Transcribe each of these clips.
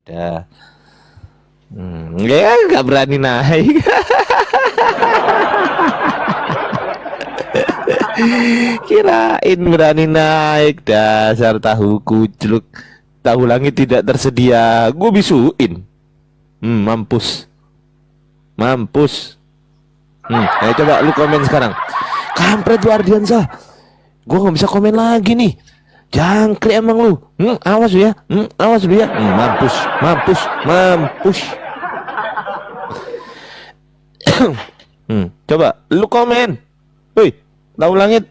Dah. Ya nggak berani naik. Kirain berani naik, dasar tahu kucluk. Tahu langit tidak tersedia, gue bisuin. Mampus, mampus. Ayo coba lu komen sekarang. Kampret lu Ardiansa. Gue nggak bisa komen lagi nih. Jangkrik emang lu. Awas lu ya. Awas lu ya. Mampus, mampus, mampus. Coba lu komen. Woi, tahu langit.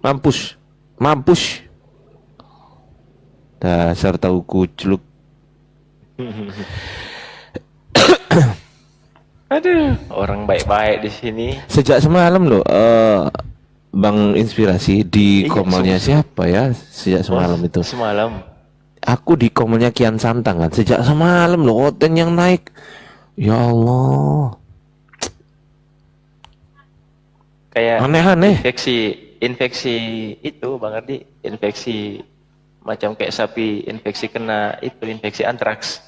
Mampus, mampus. Dasar tahu kucluk. Aduh, orang baik-baik di sini. Sejak semalam loh, Bang Inspirasi di Iya, komelnya siapa ya? Sejak semalam itu. Semalam. Aku di komelnya Kian Santang kan. Sejak semalam loh, Oten yang naik. Ya Allah. Kayak Aneh-aneh. infeksi itu Bang Ardi, infeksi macam kayak sapi infeksi kena itu infeksi antraks.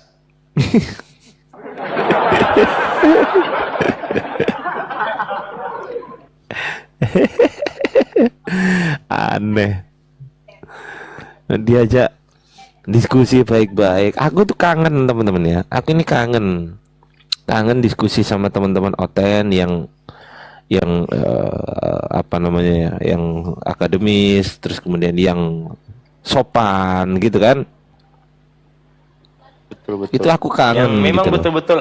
Aneh. Diajak diskusi baik-baik. Aku tuh kangen teman-teman ya. Aku ini kangen. Kangen diskusi sama teman-teman Oten yang apa namanya ya, yang akademis, terus kemudian yang sopan gitu kan. Betul-betul. Itu aku kangen Yang memang gitu loh. betul-betul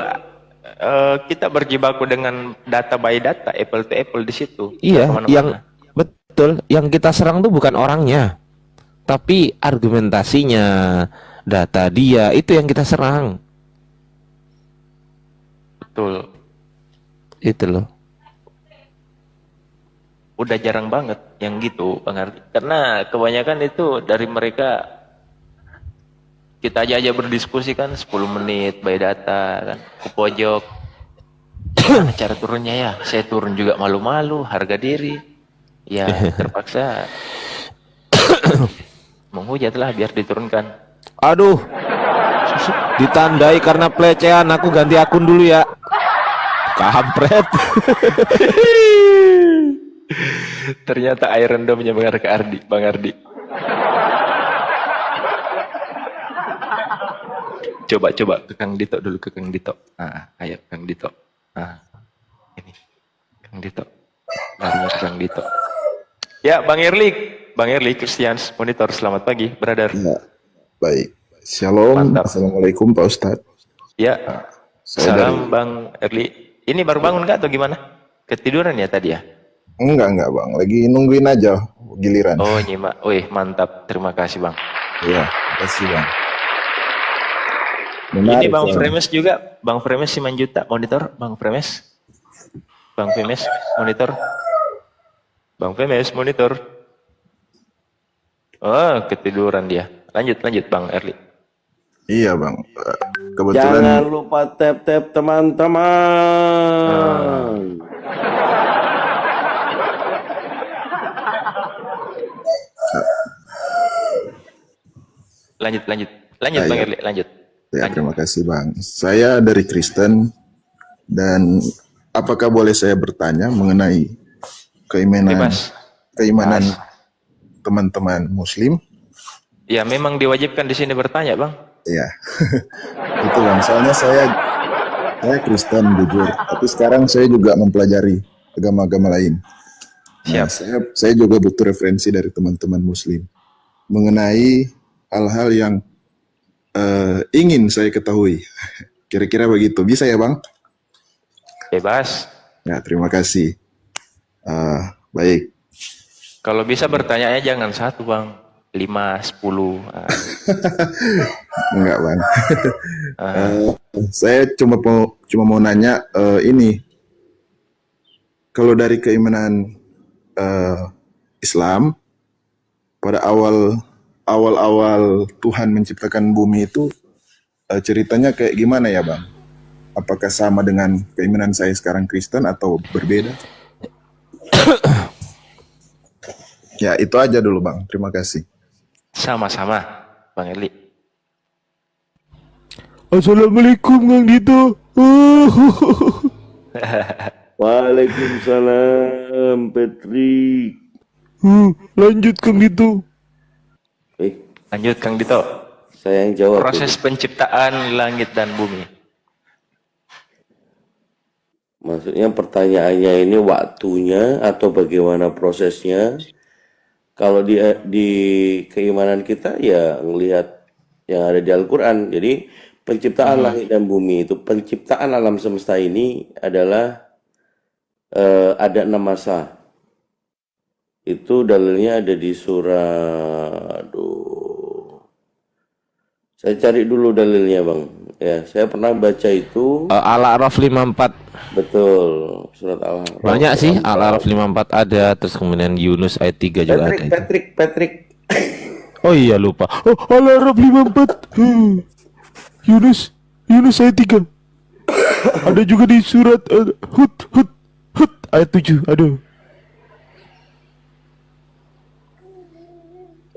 kita berjibaku dengan data by data, apple to apple di situ. Iya, Kemana-mana. yang betul, yang kita serang tuh bukan orangnya, tapi argumentasinya, data dia, itu yang kita serang. Betul. Itu loh. Udah jarang banget yang gitu Bang Ardi. Karena kebanyakan itu dari mereka kita aja berdiskusi kan 10 menit by data kan ke pojok. Gimana cara turunnya ya? Saya turun juga malu-malu, harga diri. Ya terpaksa menghujatlah biar diturunkan. Aduh, ditandai karena pelecehan, aku ganti akun dulu ya. Kampret. Ternyata air rendam menyebar ke Ardi, Bang Ardi. Coba ke Kang Dito dulu, ke Kang Dito. Ayo Kang Dito. Ini Kang Dito. Larinya ke Kang Dito. Ya, Bang Erli Christians Monitor, selamat pagi, brother. Ya, baik. Shalom. Mantap. Assalamualaikum Pak Ustadz. Ya, Saya salam Bang Erli. Ini baru bangun nggak atau gimana? Ketiduran ya tadi ya? Enggak Bang. Lagi nungguin aja giliran. Oh, nyimak. Wih, mantap. Terima kasih, Bang. Iya, kasih Bang. Ini Menarik, Bang Bang. Fremes juga. Bang Fremes Simanjuta monitor. Bang Fremes. Bang Fremes monitor. Bang Fremes monitor. Oh, ketiduran dia. Lanjut Bang Erli. Iya Bang. Kebetulan Jangan lupa tap-tap teman-teman. Lanjut Bang iya. Erli, lanjut. Ya, terima kasih Bang. Saya dari Kristen dan apakah boleh saya bertanya mengenai Bebas. keimanan teman-teman Muslim? Ya, memang diwajibkan di sini bertanya, Bang. Iya. Itu Bang. Soalnya saya Kristen jujur, tapi sekarang saya juga mempelajari agama-agama lain. Nah, saya juga butuh referensi dari teman-teman Muslim mengenai hal-hal yang ingin saya ketahui. Kira-kira begitu. Bisa ya Bang? Bebas. Ya, terima kasih. Baik. Kalau bisa bertanyanya jangan satu, Bang. 5, 10. Enggak Bang. Saya cuma mau nanya ini. Kalau dari keimanan Islam, pada awal Tuhan menciptakan bumi itu ceritanya kayak gimana ya Bang? Apakah sama dengan keimanan saya sekarang Kristen atau berbeda? Ya itu aja dulu Bang, terima kasih. Sama-sama, Bang Erli. Assalamualaikum Kang Dito. Waalaikumsalam, Patrick. Lanjut Kang Dito. Lanjut Kang Dito. Saya yang jawab. Proses penciptaan langit dan bumi. Maksudnya pertanyaannya ini waktunya atau bagaimana prosesnya? Kalau di keimanan kita ya ngelihat yang ada di Al-Quran. Jadi penciptaan langit dan bumi itu, penciptaan alam semesta ini adalah ada 6 masa. Itu dalilnya ada di surah, saya cari dulu dalilnya Bang. Ya, saya pernah baca itu. Al-A'raf 54. Betul, surat Al-A'raf. Banyak sih, Al-A'raf 54 ada, terus kemudian Yunus ayat 3 juga ada. Patrick. Oh iya lupa. Oh, Al-A'raf 54. Yunus ayat 3. Ada juga di surat Hud ayat 7. Aduh.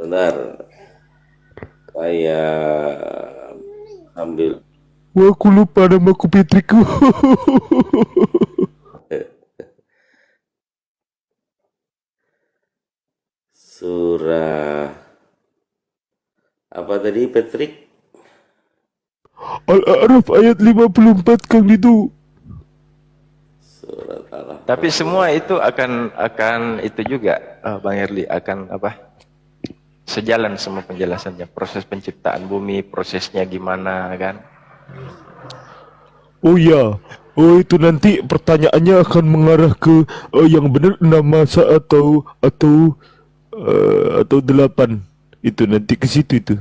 Benar. Saya ambil. Wah, aku lupa namaku Patrickku. Surah apa tadi Patrick? Al-A'raf ayat 54 Kang Dito. Surat Al-A'raf. Tapi semua itu akan itu juga Bang Erli akan apa? Sejalan semua penjelasannya, proses penciptaan bumi, prosesnya gimana kan? Oh ya, oh itu nanti pertanyaannya akan mengarah ke yang benar 6 masa atau 8. Itu nanti ke situ itu.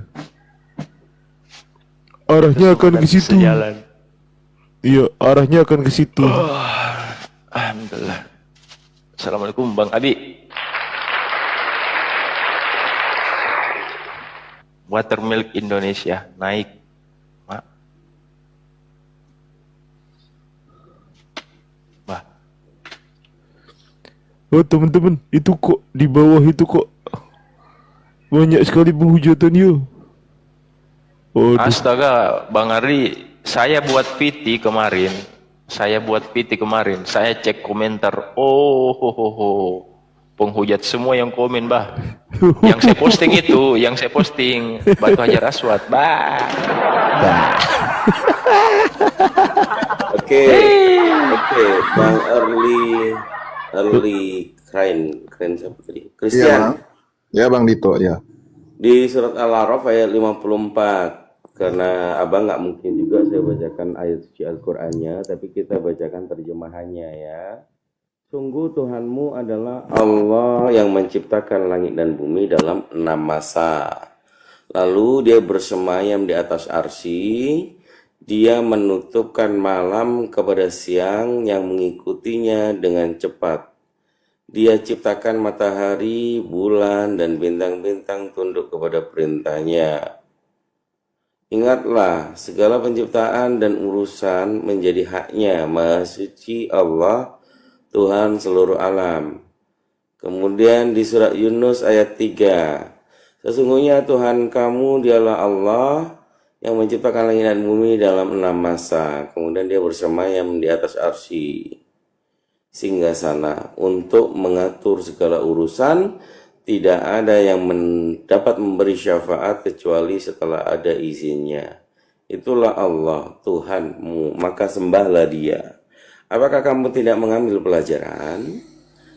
Arahnya akan ke situ. Sejalan. Iya, arahnya akan ke situ. Alhamdulillah. Assalamualaikum Bang Abi. Watermilk Indonesia naik. Mak. Bah. Oh teman-teman, itu kok di bawah itu kok banyak sekali penghujatan ya. Oh, Astaga, Bang Ari, saya buat PT kemarin. Saya cek komentar. Penghujat semua yang komen, bah. Yang saya posting Batu Hajar Aswad, bah. Oke, Bang Early keren siapa tadi? Christian. Ya Bang Dito ya. Di surat Al-A'raf ayat 54. Karena Abang nggak mungkin juga saya bacakan ayat suci Al-Qur'annya, tapi kita bacakan terjemahannya ya. Sungguh Tuhanmu adalah Allah yang menciptakan langit dan bumi dalam 6 masa. Lalu dia bersemayam di atas arsy. Dia menutupkan malam kepada siang yang mengikutinya dengan cepat. Dia ciptakan matahari, bulan, dan bintang-bintang tunduk kepada perintahnya. Ingatlah, segala penciptaan dan urusan menjadi haknya. Maha suci Allah, Tuhan seluruh alam. Kemudian di surat Yunus ayat 3. Sesungguhnya Tuhan kamu dialah Allah yang menciptakan langit dan bumi dalam 6 masa. Kemudian dia bersemayam di atas arsy singgasana untuk mengatur segala urusan. Tidak ada yang dapat memberi syafaat kecuali setelah ada izinnya. Itulah Allah Tuhanmu, maka sembahlah dia. Apakah kamu tidak mengambil pelajaran?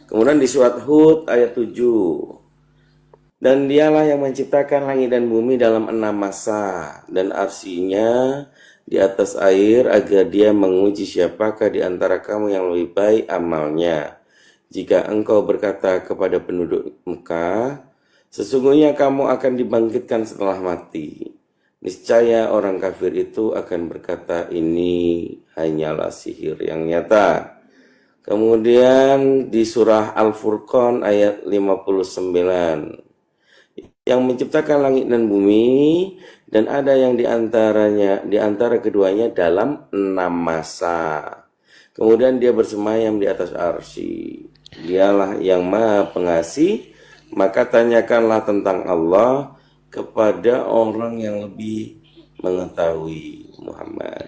Kemudian di surat Hud ayat 7. Dan dialah yang menciptakan langit dan bumi dalam 6 masa dan arsinya di atas air agar dia menguji siapakah di antara kamu yang lebih baik amalnya. Jika engkau berkata kepada penduduk Mekah, sesungguhnya kamu akan dibangkitkan setelah mati. Niscaya orang kafir itu akan berkata, ini hanyalah sihir yang nyata. Kemudian di surah Al-Furqan ayat 59. Yang menciptakan langit dan bumi, dan ada yang di antara keduanya dalam 6 masa. Kemudian dia bersemayam di atas arsy. Dialah yang Maha Pengasih, maka tanyakanlah tentang Allah kepada orang yang lebih mengetahui. Muhammad.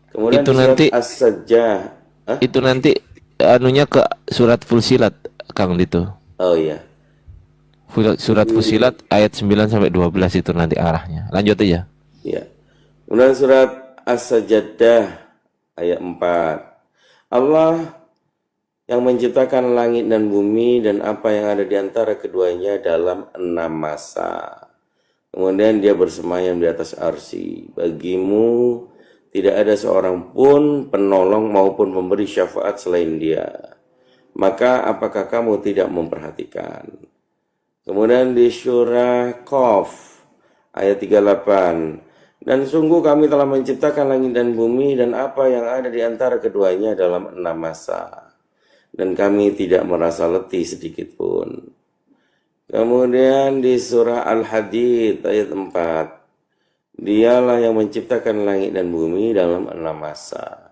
Kemudian Itu di surat nanti As-Sajdah. Hah? itu nanti anunya ke surat Fusilat, Kang itu. Oh iya. Surat Fusilat ayat 9 sampai 12 itu nanti arahnya. Lanjut aja. Ya. Kemudian surat As-Sajdah ayat 4. Allah yang menciptakan langit dan bumi dan apa yang ada di antara keduanya dalam 6 masa. Kemudian dia bersemayam di atas arsy. Bagimu tidak ada seorang pun penolong maupun pemberi syafaat selain dia. Maka apakah kamu tidak memperhatikan? Kemudian di surah Qaf ayat 38. Dan sungguh kami telah menciptakan langit dan bumi dan apa yang ada di antara keduanya dalam 6 masa. Dan kami tidak merasa letih sedikit pun. Kemudian di surah Al-Hadid ayat 4. Dialah yang menciptakan langit dan bumi dalam 6 masa.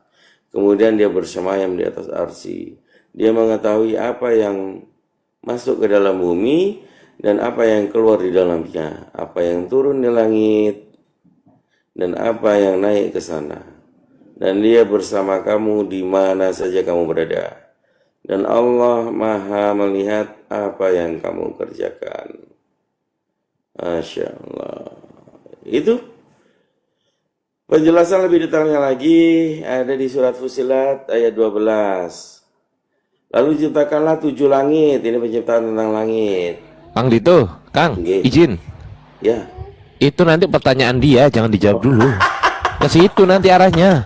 Kemudian dia bersemayam di atas arsy. Dia mengetahui apa yang masuk ke dalam bumi dan apa yang keluar di dalamnya. Apa yang turun di langit dan apa yang naik ke sana. Dan dia bersama kamu di mana saja kamu berada. Dan Allah Maha melihat apa yang kamu kerjakan. Masya Allah. Itu penjelasan lebih detailnya lagi ada di surat Fusilat ayat 12. Lalu ciptakanlah 7 langit. Ini penciptaan tentang langit. Kang Dito, Kang, Nggih. izin. Ya. Itu nanti pertanyaan dia, jangan dijawab dulu. Ke situ nanti arahnya.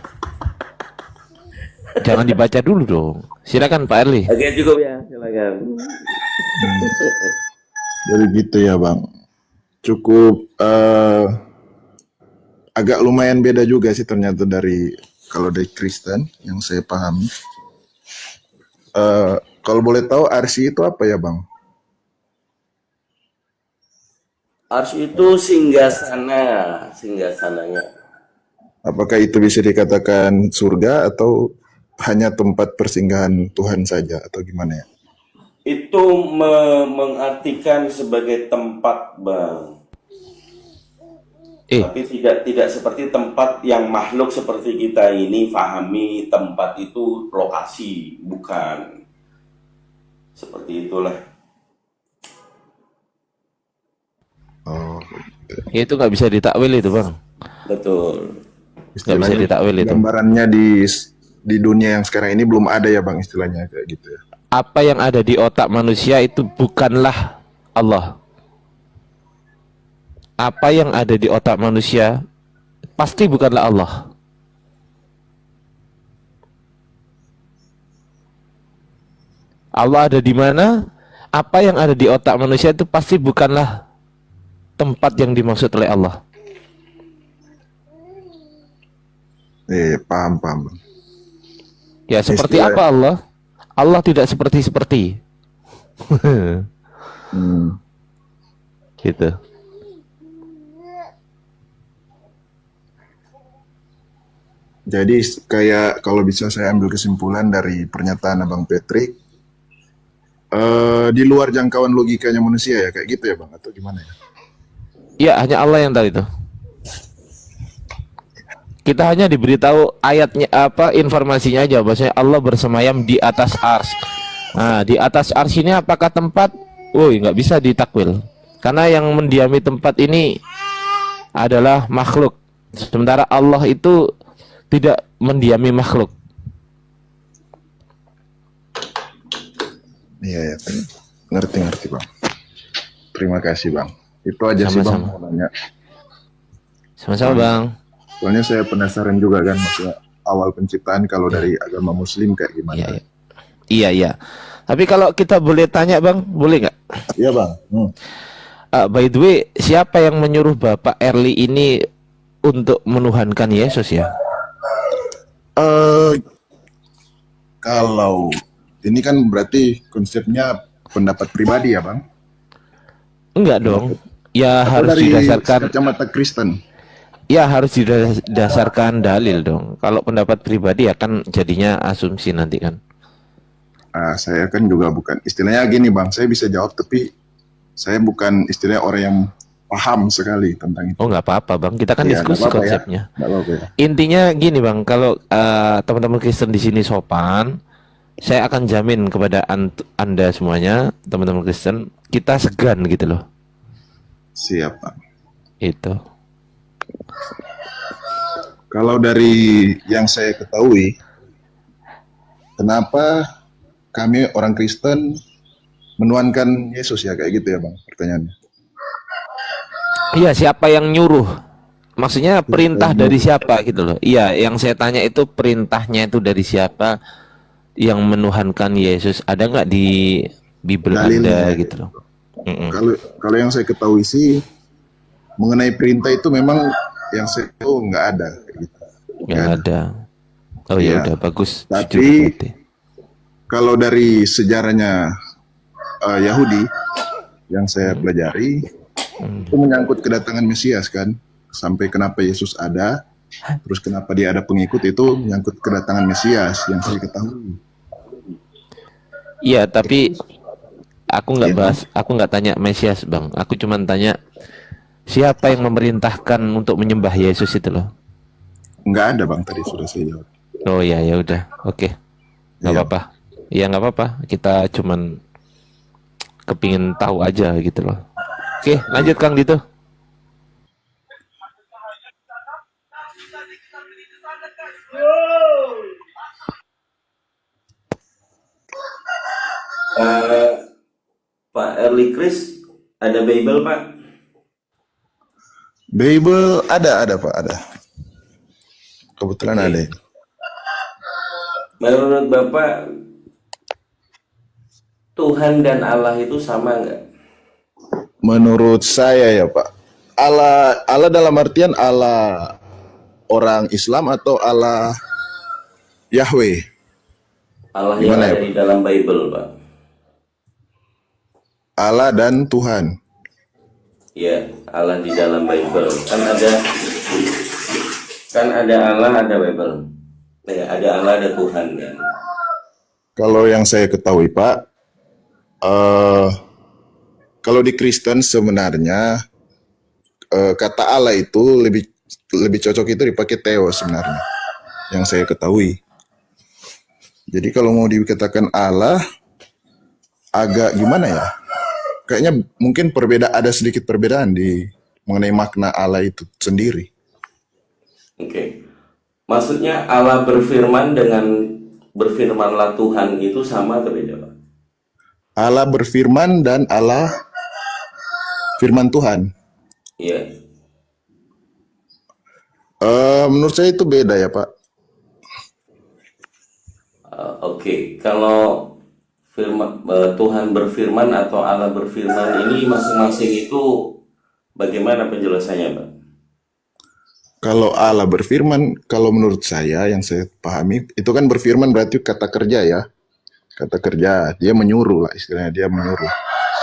Jangan dibaca dulu dong. Silakan Pak Erli. Oke, cukup ya. Silakan. Jadi gitu ya Bang. Cukup agak lumayan beda juga sih ternyata dari kalau dari Kristen yang saya pahami. Kalau boleh tahu arsy itu apa ya Bang? Arsy itu singgasananya. Apakah itu bisa dikatakan surga atau hanya tempat persinggahan Tuhan saja atau gimana ya? Itu mengartikan sebagai tempat, Bang. Tapi tidak seperti tempat yang makhluk seperti kita ini pahami tempat itu lokasi, bukan. Seperti itulah. Oh, Itu nggak bisa ditakwil itu Bang. Betul. Nggak bisa ditakwil itu. Gambarannya di dunia yang sekarang ini belum ada ya Bang istilahnya kayak gitu ya. Apa yang ada di otak manusia itu bukanlah Allah. Apa yang ada di otak manusia pasti bukanlah Allah. Allah ada di mana? Apa yang ada di otak manusia itu pasti bukanlah tempat yang dimaksud oleh Allah. Paham. Ya seperti Istilah- apa Allah? Allah tidak seperti. Gitu. Jadi kayak kalau bisa saya ambil kesimpulan dari pernyataan Abang Patrick, di luar jangkauan logikanya manusia ya kayak gitu ya Bang atau gimana ya? Ya hanya Allah yang tahu itu. Kita hanya diberitahu ayatnya apa informasinya aja bahwasanya Allah bersemayam di atas ars. Nah, di atas ars ini apakah tempat? Woi, nggak bisa ditakwil. Karena yang mendiami tempat ini adalah makhluk. Sementara Allah itu tidak mendiami makhluk. Iya ya, ngerti Bang. Terima kasih Bang. Itu aja sih Bang Sama-sama. mau nanya. Sama-sama, Bang. Soalnya saya penasaran juga kan maksudnya awal penciptaan kalau dari agama Muslim kayak gimana? Iya, iya. Iya. Tapi kalau kita boleh tanya, Bang, boleh nggak? Iya Bang. By the way, siapa yang menyuruh Bapak Erli ini untuk menuhankan Yesus ya? Kalau ini kan berarti konsepnya pendapat pribadi ya Bang? Enggak dong. Ya Atau harus dari didasarkan. kacamata Kristen? Ya harus didasarkan dalil dong. Kalau pendapat pribadi akan jadinya asumsi nanti kan. Saya kan juga bukan istilahnya gini Bang, saya bisa jawab tapi saya bukan istilahnya orang yang paham sekali tentang itu. Oh nggak apa-apa bang, kita kan Ya, nggak diskusi apa-apa ya. konsepnya. Nggak apa-apa ya. Intinya gini bang, kalau teman-teman Kristen di sini sopan, saya akan jamin kepada Anda semuanya, teman-teman Kristen, kita segan gitu loh. Siap, Pak. Itu. Kalau dari yang saya ketahui, kenapa kami orang Kristen menuhankan Yesus ya kayak gitu ya bang pertanyaannya. Iya, siapa yang nyuruh? Maksudnya perintah dari siapa gitu loh. Iya, yang saya tanya itu perintahnya itu dari siapa yang menuhankan Yesus? Ada nggak di Bible Dalilnya. Anda gitu loh? Kalau yang saya ketahui sih mengenai perintah itu memang yang saya tahu nggak ada kayak gitu. Nggak ada. Oh ya Iya. udah bagus. Tapi Jujur berarti. kalau dari sejarahnya Yahudi yang saya pelajari itu menyangkut kedatangan Mesias kan, sampai kenapa Yesus ada, terus kenapa dia ada pengikut itu menyangkut kedatangan Mesias yang saya ketahui. Iya, tapi aku nggak Iya. bahas, aku nggak tanya Mesias bang. Aku cuma tanya siapa yang memerintahkan untuk menyembah Yesus itu loh. Nggak ada bang, tadi sudah saya jawab. Oh ya ya udah, oke, nggak Iya. apa-apa. Iya nggak apa-apa. Kita cuman kepingin tahu aja gitu loh. Oke, lanjut Kang Dito. Pak Early Chris, ada Bible Pak? Bible ada Pak, ada. Kebetulan ada. Menurut Bapak, Tuhan dan Allah itu sama nggak? Menurut saya ya Pak, Allah dalam artian Allah orang Islam atau Allah Yahweh? Allah yang Gimana ya, ada di dalam Bible Pak. Allah dan Tuhan. Ya, Allah di dalam Bible. Kan ada Allah, ada Bible. Ya, ada Allah, ada Tuhan kan. Kalau yang saya ketahui Pak, kalau di Kristen sebenarnya kata Allah itu lebih cocok itu dipakai Theos sebenarnya, yang saya ketahui. Jadi kalau mau dikatakan Allah, agak gimana ya? Kayaknya mungkin ada sedikit perbedaan di mengenai makna Allah itu sendiri. Oke. Maksudnya Allah berfirman dengan berfirmanlah Tuhan itu sama atau beda Pak? Allah berfirman dan Allah firman Tuhan. Iya. Menurut saya itu beda ya Pak. Oke. Kalau Tuhan berfirman atau Allah berfirman ini masing-masing itu bagaimana penjelasannya Pak? Kalau Allah berfirman, kalau menurut saya yang saya pahami itu kan berfirman berarti kata kerja ya. Kata kerja, dia menyuruh lah istilahnya, dia menyuruh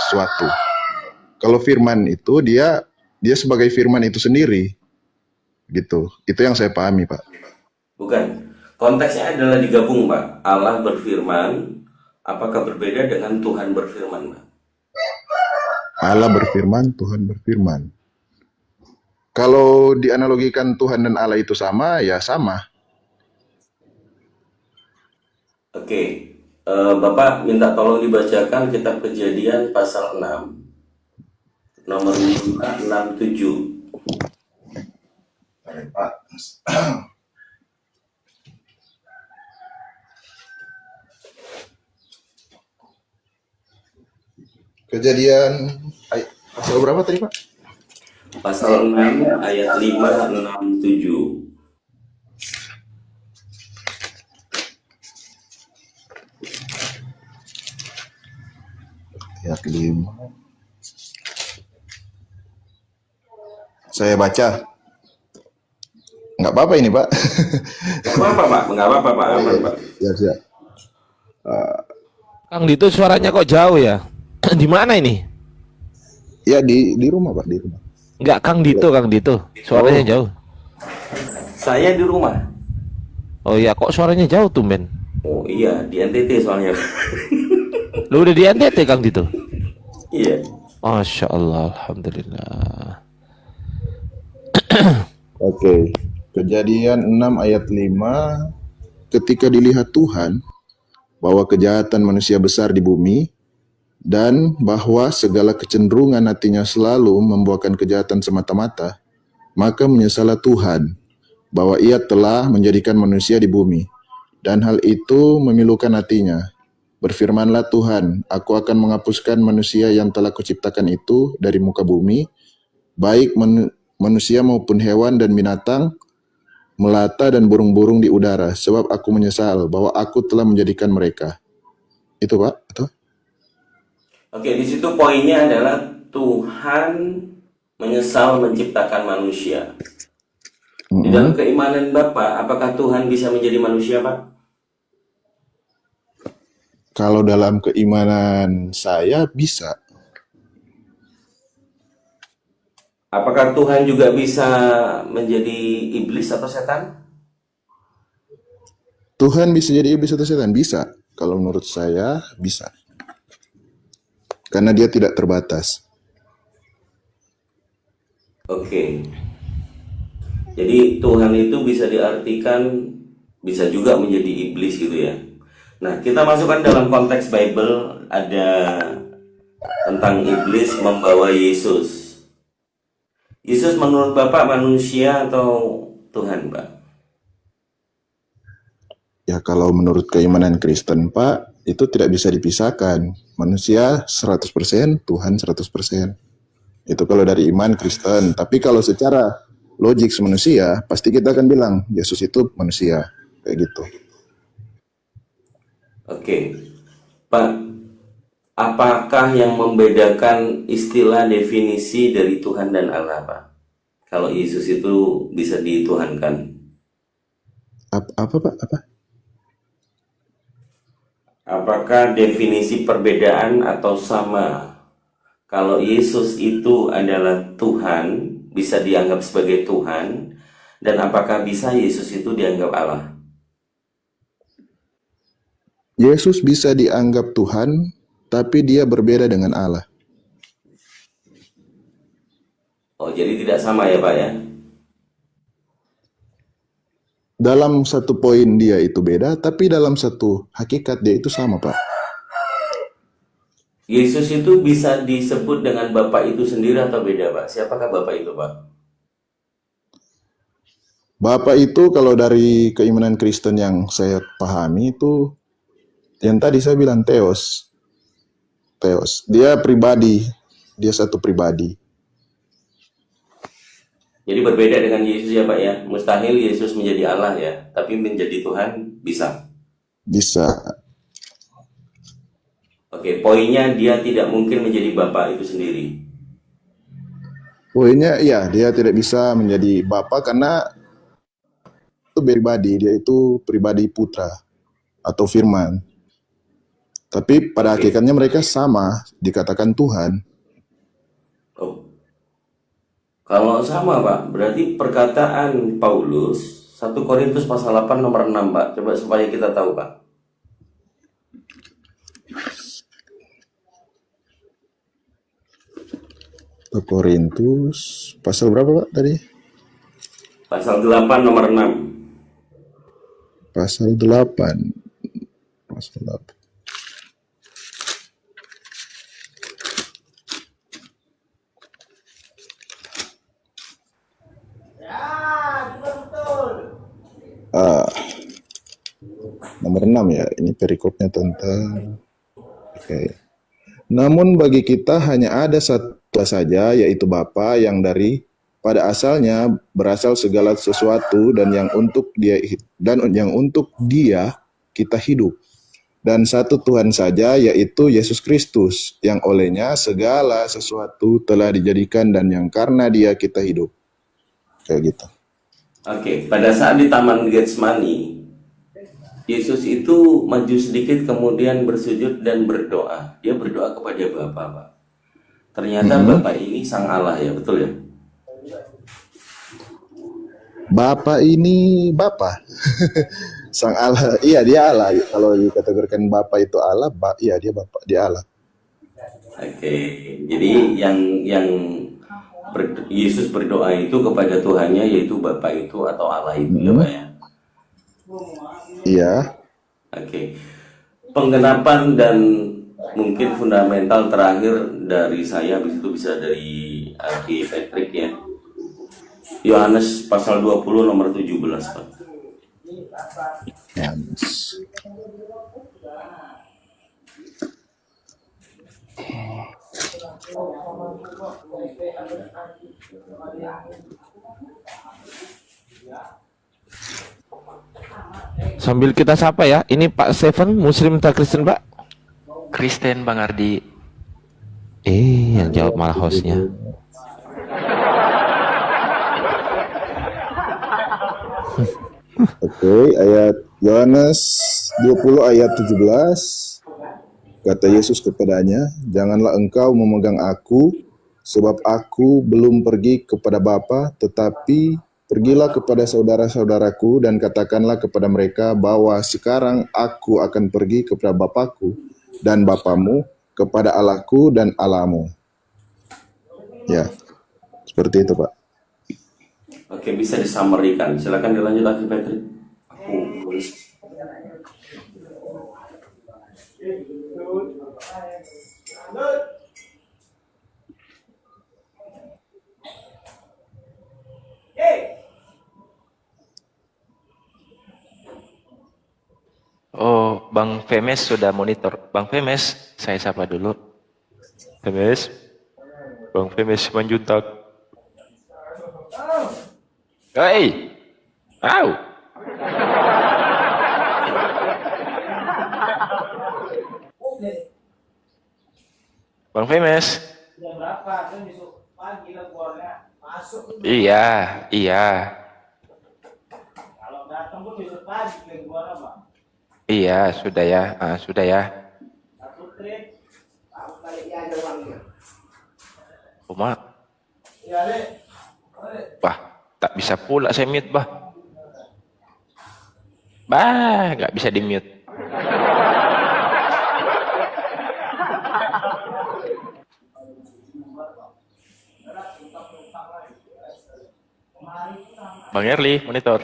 sesuatu. Kalau firman itu dia sebagai firman itu sendiri. Gitu. Itu yang saya pahami, Pak. Bukan. Konteksnya adalah digabung Pak. Allah berfirman, apakah berbeda dengan Tuhan berfirman Pak? Allah berfirman, Tuhan berfirman. Kalau dianalogikan Tuhan dan Allah itu sama, ya sama. Oke. Bapak minta tolong dibacakan kitab Kejadian pasal 6 nomor 567. Baik, Pak. Kejadian pasal berapa tadi, Pak? Pasal 6 ayat 567. Ayat 5. Saya baca. Nggak apa-apa ini, Pak. Nggak apa-apa Pak, nggak apa-apa Pak, aman Pak. Siap. Kang Dito suaranya kok jauh ya? Di mana ini? Ya di rumah, Pak, di rumah. Enggak, Kang Dito. Suaranya jauh. Saya di rumah. Oh iya, kok suaranya jauh tumben? Oh iya, di NTT soalnya. Lu udah di NTT Kang Dito? Iya. Masya Allah, Alhamdulillah. Oke. Kejadian 6 ayat 5, ketika dilihat Tuhan bahwa kejahatan manusia besar di bumi dan bahwa segala kecenderungan hatinya selalu membuahkan kejahatan semata-mata, maka menyesallah Tuhan bahwa ia telah menjadikan manusia di bumi, dan hal itu memilukan hatinya. Berfirmanlah Tuhan, aku akan menghapuskan manusia yang telah kuciptakan itu dari muka bumi, baik manusia maupun hewan dan binatang, melata dan burung-burung di udara, sebab aku menyesal bahwa aku telah menjadikan mereka. Itu Pak, betul? Oke, di situ poinnya adalah Tuhan menyesal menciptakan manusia. Di dalam keimanan Bapak, apakah Tuhan bisa menjadi manusia, Pak? Kalau dalam keimanan saya bisa. Apakah Tuhan juga bisa menjadi iblis atau setan? Tuhan bisa jadi iblis atau setan? Bisa. Kalau menurut saya bisa. Karena dia tidak terbatas. Oke. Jadi Tuhan itu bisa diartikan bisa juga menjadi iblis gitu ya. Nah, kita masukkan dalam konteks Bible, ada tentang iblis membawa Yesus. Yesus menurut Bapak manusia atau Tuhan, Pak? Ya kalau menurut keimanan Kristen Pak, itu tidak bisa dipisahkan. Manusia 100%, Tuhan 100%. Itu kalau dari iman Kristen. Tapi kalau secara logik manusia, pasti kita akan bilang Yesus itu manusia. Kayak gitu. Oke. Pak, apakah yang membedakan istilah definisi dari Tuhan dan Allah, Pak? Kalau Yesus itu bisa dituhankan. Apa Pak? Apa? Apakah definisi perbedaan atau sama? Kalau Yesus itu adalah Tuhan, bisa dianggap sebagai Tuhan, dan apakah bisa Yesus itu dianggap Allah? Yesus bisa dianggap Tuhan, tapi dia berbeda dengan Allah. Oh, jadi tidak sama ya, Pak ya? Dalam satu poin dia itu beda, tapi dalam satu hakikat dia itu sama Pak. Yesus itu bisa disebut dengan Bapa itu sendiri atau beda, Pak? Siapakah Bapa itu, Pak? Bapak itu kalau dari keimanan Kristen yang saya pahami itu yang tadi saya bilang Theos. Theos. Dia pribadi, dia satu pribadi. Jadi berbeda dengan Yesus ya, Pak ya? Mustahil Yesus menjadi Allah ya, tapi menjadi Tuhan bisa. Bisa. Oke, poinnya dia tidak mungkin menjadi Bapa itu sendiri. Poinnya iya, dia tidak bisa menjadi Bapa karena itu pribadi, dia itu pribadi putra atau firman. Tapi pada hakikatnya mereka sama, dikatakan Tuhan. Oh. Kalau sama, Pak, berarti perkataan Paulus 1 Korintus pasal 8 nomor 6, Pak. Coba supaya kita tahu, Pak. Korintus pasal berapa Pak tadi? Pasal 8 nomor 6. Pasal 8. Pasal 8. Nomor 6 ya, ini perikopnya tentang Namun bagi kita hanya ada satu saja, yaitu Bapa yang dari pada asalnya berasal segala sesuatu dan yang untuk dia kita hidup. Dan satu Tuhan saja, yaitu Yesus Kristus, yang olehnya segala sesuatu telah dijadikan dan yang karena dia kita hidup. Kayak gitu. Oke, pada saat di Taman Getsemani, Yesus itu maju sedikit kemudian bersujud dan berdoa. Dia berdoa kepada Bapa, Pak. Ternyata Bapa ini Sang Allah ya, betul ya? Bapa ini Bapa. Sang Allah, iya dia Allah. Kalau dikategorikan Bapa itu Allah, iya dia Bapa, dia Allah. Oke, jadi yang Yesus berdoa itu kepada Tuhannya, yaitu Bapa itu atau Allah itu, ya Pak ya. Iya. Oke, penggenapan dan mungkin fundamental terakhir dari saya, habis itu bisa dari Arki Patrick ya. Yohanes pasal 20 nomor 17 Pak. Yohanes. Sambil kita sapa ya. Ini Pak Stephen, Muslim tak Kristen, Pak? Kristen Bang Ardi. Yang jawab malah hostnya. Oke, ayat Yohanes 20 ayat 17. Kata Yesus kepadanya, "Janganlah engkau memegang aku, sebab aku belum pergi kepada Bapa, tetapi pergilah kepada saudara-saudaraku dan katakanlah kepada mereka bahwa sekarang aku akan pergi kepada Bapakku dan Bapamu, kepada Allahku dan Allahmu." Ya, seperti itu Pak. Oke, bisa disamarikan. Silakan dilanjut Arki Patrick. Aku tulis. Oh, Bang Femes sudah monitor. Bang Femes, saya sapa dulu. Femes. Bang Femes Manjuntak. Hei. Au. Bang Femes. Iya, iya. Iya, sudah ya. Sudah ya. Uma. Wah, tak bisa pula saya mute, bah. Nggak bisa di mute. Bang Erli, monitor.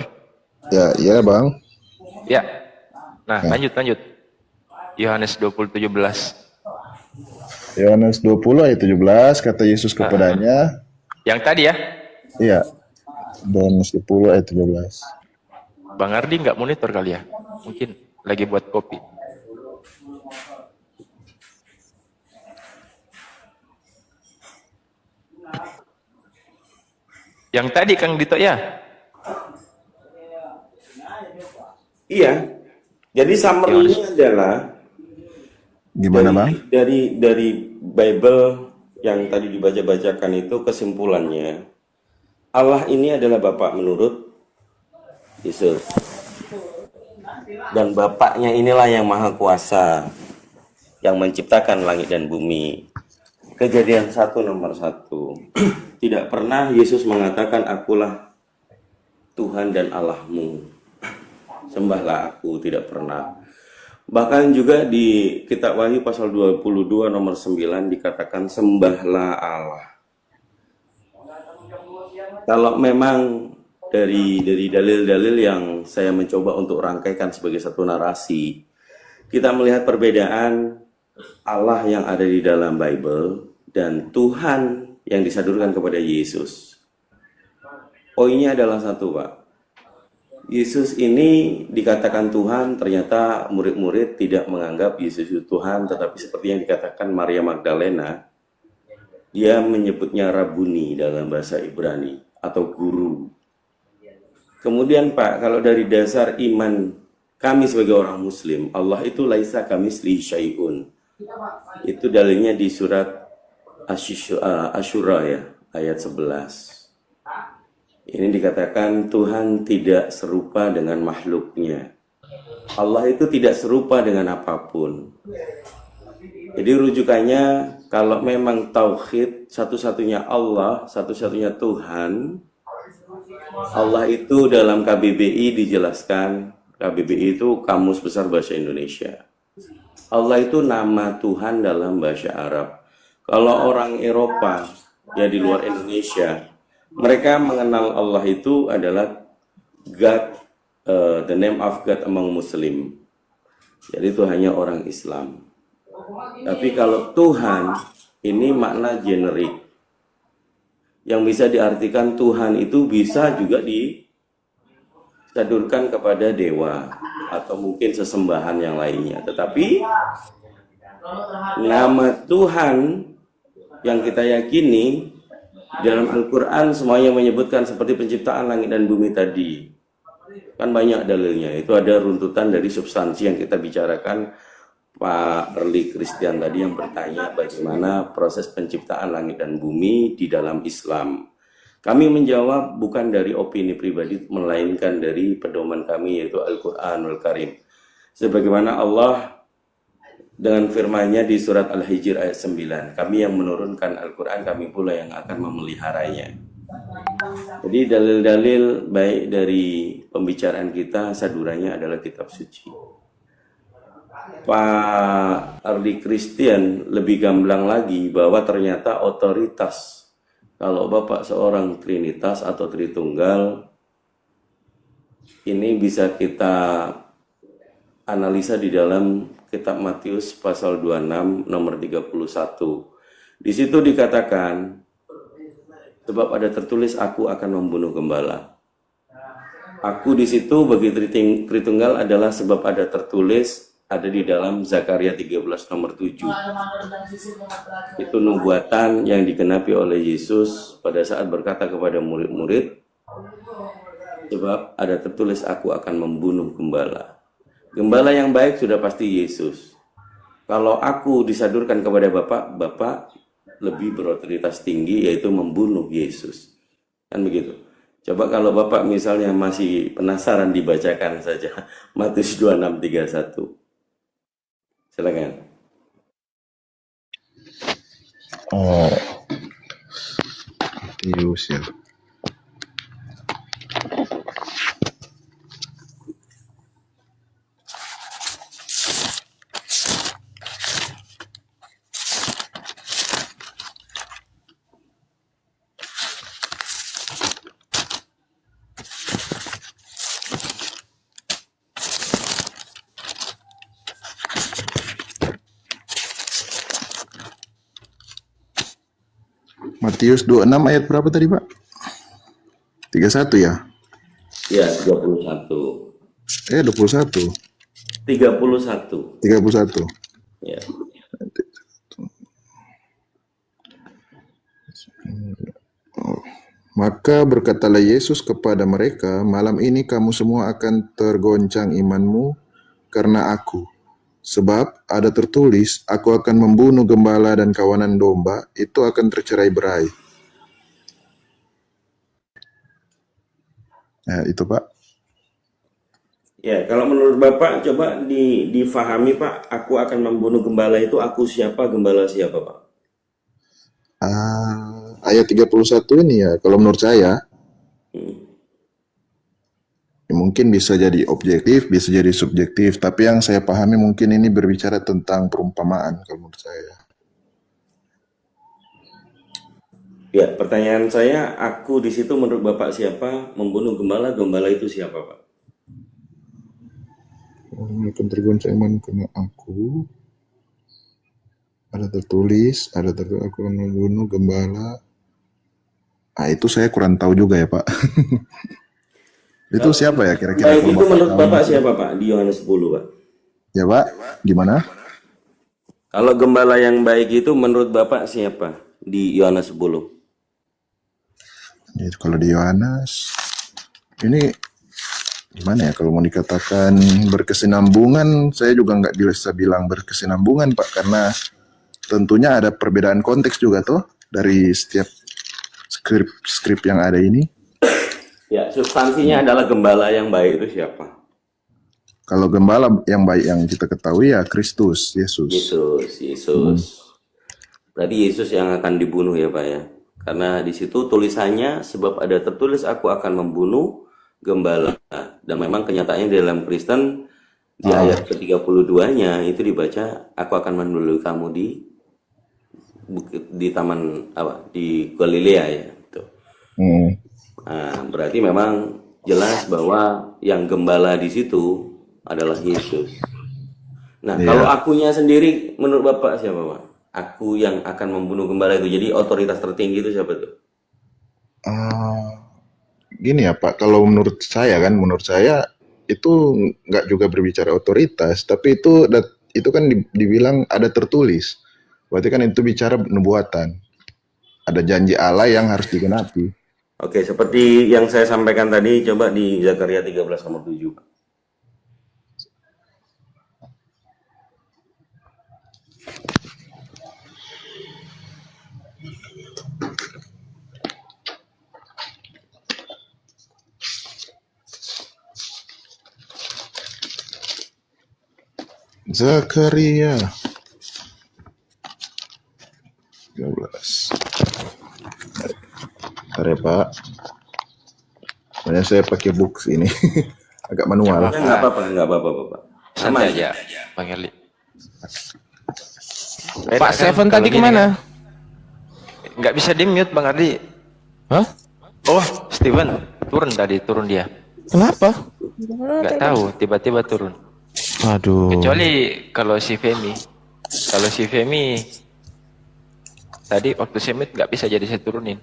Ya, iya Bang. Ya. Nah, lanjut. Yohanes 20:17. Yohanes 20 ayat 17, kata Yesus kepadanya. Yang tadi ya? Iya. Yohanes 20 ayat 17. Bang Ardi nggak monitor kali ya? Mungkin lagi buat kopi. Yang tadi Kang Dito ya? Iya. Jadi summary-nya adalah Gimana Bang? dari Bible yang tadi dibaca-bacakan itu kesimpulannya, Allah ini adalah Bapa menurut Yesus. Dan Bapaknya inilah yang Maha Kuasa, yang menciptakan langit dan bumi. Kejadian 1 nomor 1. Tidak pernah Yesus mengatakan, "Akulah Tuhan dan Allahmu, sembahlah aku," tidak pernah. Bahkan juga di kitab Wahyu pasal 22 nomor 9 dikatakan, "Sembahlah Allah." Kalau memang dari dalil-dalil yang saya mencoba untuk rangkaikan sebagai satu narasi, kita melihat perbedaan Allah yang ada di dalam Bible dan Tuhan yang disadurkan kepada Yesus. Poinnya adalah satu, Pak. Yesus ini dikatakan Tuhan, ternyata murid-murid tidak menganggap Yesus itu Tuhan, tetapi seperti yang dikatakan Maria Magdalena, dia menyebutnya Rabuni dalam bahasa Ibrani, atau guru. Kemudian Pak, kalau dari dasar iman kami sebagai orang Muslim, Allah itu laisa kamislihi syai'un. Itu dalilnya di surat Asyura ya, ayat 11. Ini dikatakan Tuhan tidak serupa dengan makhluknya. Allah itu tidak serupa dengan apapun. Jadi rujukannya, kalau memang tauhid satu-satunya Allah, satu-satunya Tuhan, Allah itu dalam KBBI dijelaskan, KBBI itu Kamus Besar Bahasa Indonesia. Allah itu nama Tuhan dalam bahasa Arab. Kalau orang Eropa ya di luar Indonesia, mereka mengenal Allah itu adalah God, the name of God among Muslim. Jadi itu hanya orang Islam. Tapi kalau Tuhan ini makna generik, yang bisa diartikan Tuhan itu bisa juga disadurkan kepada dewa atau mungkin sesembahan yang lainnya. Tetapi nama Tuhan yang kita yakini dalam Al-Quran semuanya menyebutkan seperti penciptaan langit dan bumi tadi. Kan banyak dalilnya. Itu ada runtutan dari substansi yang kita bicarakan Pak Early Christian tadi yang bertanya bagaimana proses penciptaan langit dan bumi di dalam Islam. Kami menjawab bukan dari opini pribadi, melainkan dari pedoman kami yaitu Al-Quranul Karim. Sebagaimana Allah dengan firman-Nya di surat Al-Hijr ayat 9, kami yang menurunkan Al-Quran, kami pula yang akan memeliharanya. Jadi dalil-dalil baik dari pembicaraan kita, sadurannya adalah kitab suci. Pak Ardi Christian lebih gamblang lagi bahwa ternyata otoritas, kalau Bapak seorang Trinitas atau Tritunggal, ini bisa kita analisa di dalam kitab Matius pasal 26 nomor 31. Di situ dikatakan, sebab ada tertulis aku akan membunuh gembala. Aku di situ bagi Tritunggal adalah sebab ada tertulis, ada di dalam Zakaria 13 nomor 7. Itu nubuatan yang digenapi oleh Yesus pada saat berkata kepada murid-murid, sebab ada tertulis aku akan membunuh gembala. Gembala yang baik sudah pasti Yesus. Kalau aku disadurkan kepada Bapak, Bapak lebih berotoritas tinggi yaitu membunuh Yesus. Kan begitu. Coba kalau Bapak misalnya masih penasaran, dibacakan saja Matius 26:31. Silakan. Oh, Matius ya. Matius 26 ayat berapa tadi, Pak? 31 ya? Ya, 21. 21. 31. 31. Ya. Maka berkatalah Yesus kepada mereka, malam ini kamu semua akan tergoncang imanmu karena aku. Sebab ada tertulis, aku akan membunuh gembala dan kawanan domba, itu akan tercerai-berai. Nah, itu Pak. Ya, kalau menurut Bapak coba difahami Pak, aku akan membunuh gembala itu aku siapa, gembala siapa Pak? Ayat 31 ini ya, kalau menurut saya, ya mungkin bisa jadi objektif, bisa jadi subjektif, tapi yang saya pahami mungkin ini berbicara tentang perumpamaan kalau menurut saya. Ya, pertanyaan saya, aku di situ menurut Bapak siapa? Membunuh gembala, gembala itu siapa Pak? Akan tergoncang iman karena aku. Ada tertulis aku akan membunuh gembala. Itu saya kurang tahu juga ya Pak. Itu siapa ya kira-kira? Baik itu menurut Bapak siapa Pak? Di Yohanes 10 Pak. Ya Pak, gimana? Kalau gembala yang baik itu menurut Bapak siapa? Di Yohanes 10. Jadi kalau di Yohanes, ini gimana ya kalau mau dikatakan berkesinambungan, saya juga nggak bisa bilang berkesinambungan Pak, karena tentunya ada perbedaan konteks juga tuh dari setiap skrip yang ada ini. Ya, substansinya adalah gembala yang baik itu siapa? Kalau gembala yang baik yang kita ketahui ya Kristus, Yesus. Yesus. Berarti Yesus yang akan dibunuh ya Pak ya. Karena di situ tulisannya sebab ada tertulis aku akan membunuh gembala. Dan memang kenyataannya di dalam Kristen di ayat ke-32-nya itu dibaca aku akan mendahului kamu di di taman apa di Galilea ya. Gitu. Nah, berarti memang jelas bahwa yang gembala di situ adalah Yesus. Nah, kalau akunya sendiri menurut Bapak siapa, Pak? Aku yang akan membunuh gembala itu. Jadi otoritas tertinggi itu siapa tuh? Gini ya Pak, kalau menurut saya itu nggak juga berbicara otoritas, tapi itu kan dibilang ada tertulis. Berarti kan itu bicara nubuatan. Ada janji Allah yang harus digenapi. Oke, seperti yang saya sampaikan tadi, coba di Zakaria 13 nomor 7. Zakaria 13. Bentar ya Pak. Soalnya saya pakai books ini. Agak manual. Nggak apa-apa, Bapak. Santai aja, Bang Erli. Pak Steven tadi kemana? Nggak bisa di-mute, Bang Ardi. Hah? Oh, Steven, turun dia. Kenapa? Nggak tahu, tiba-tiba turun. Aduh. Kecuali kalau si Femi tadi waktu saya meet nggak bisa jadi saya turunin.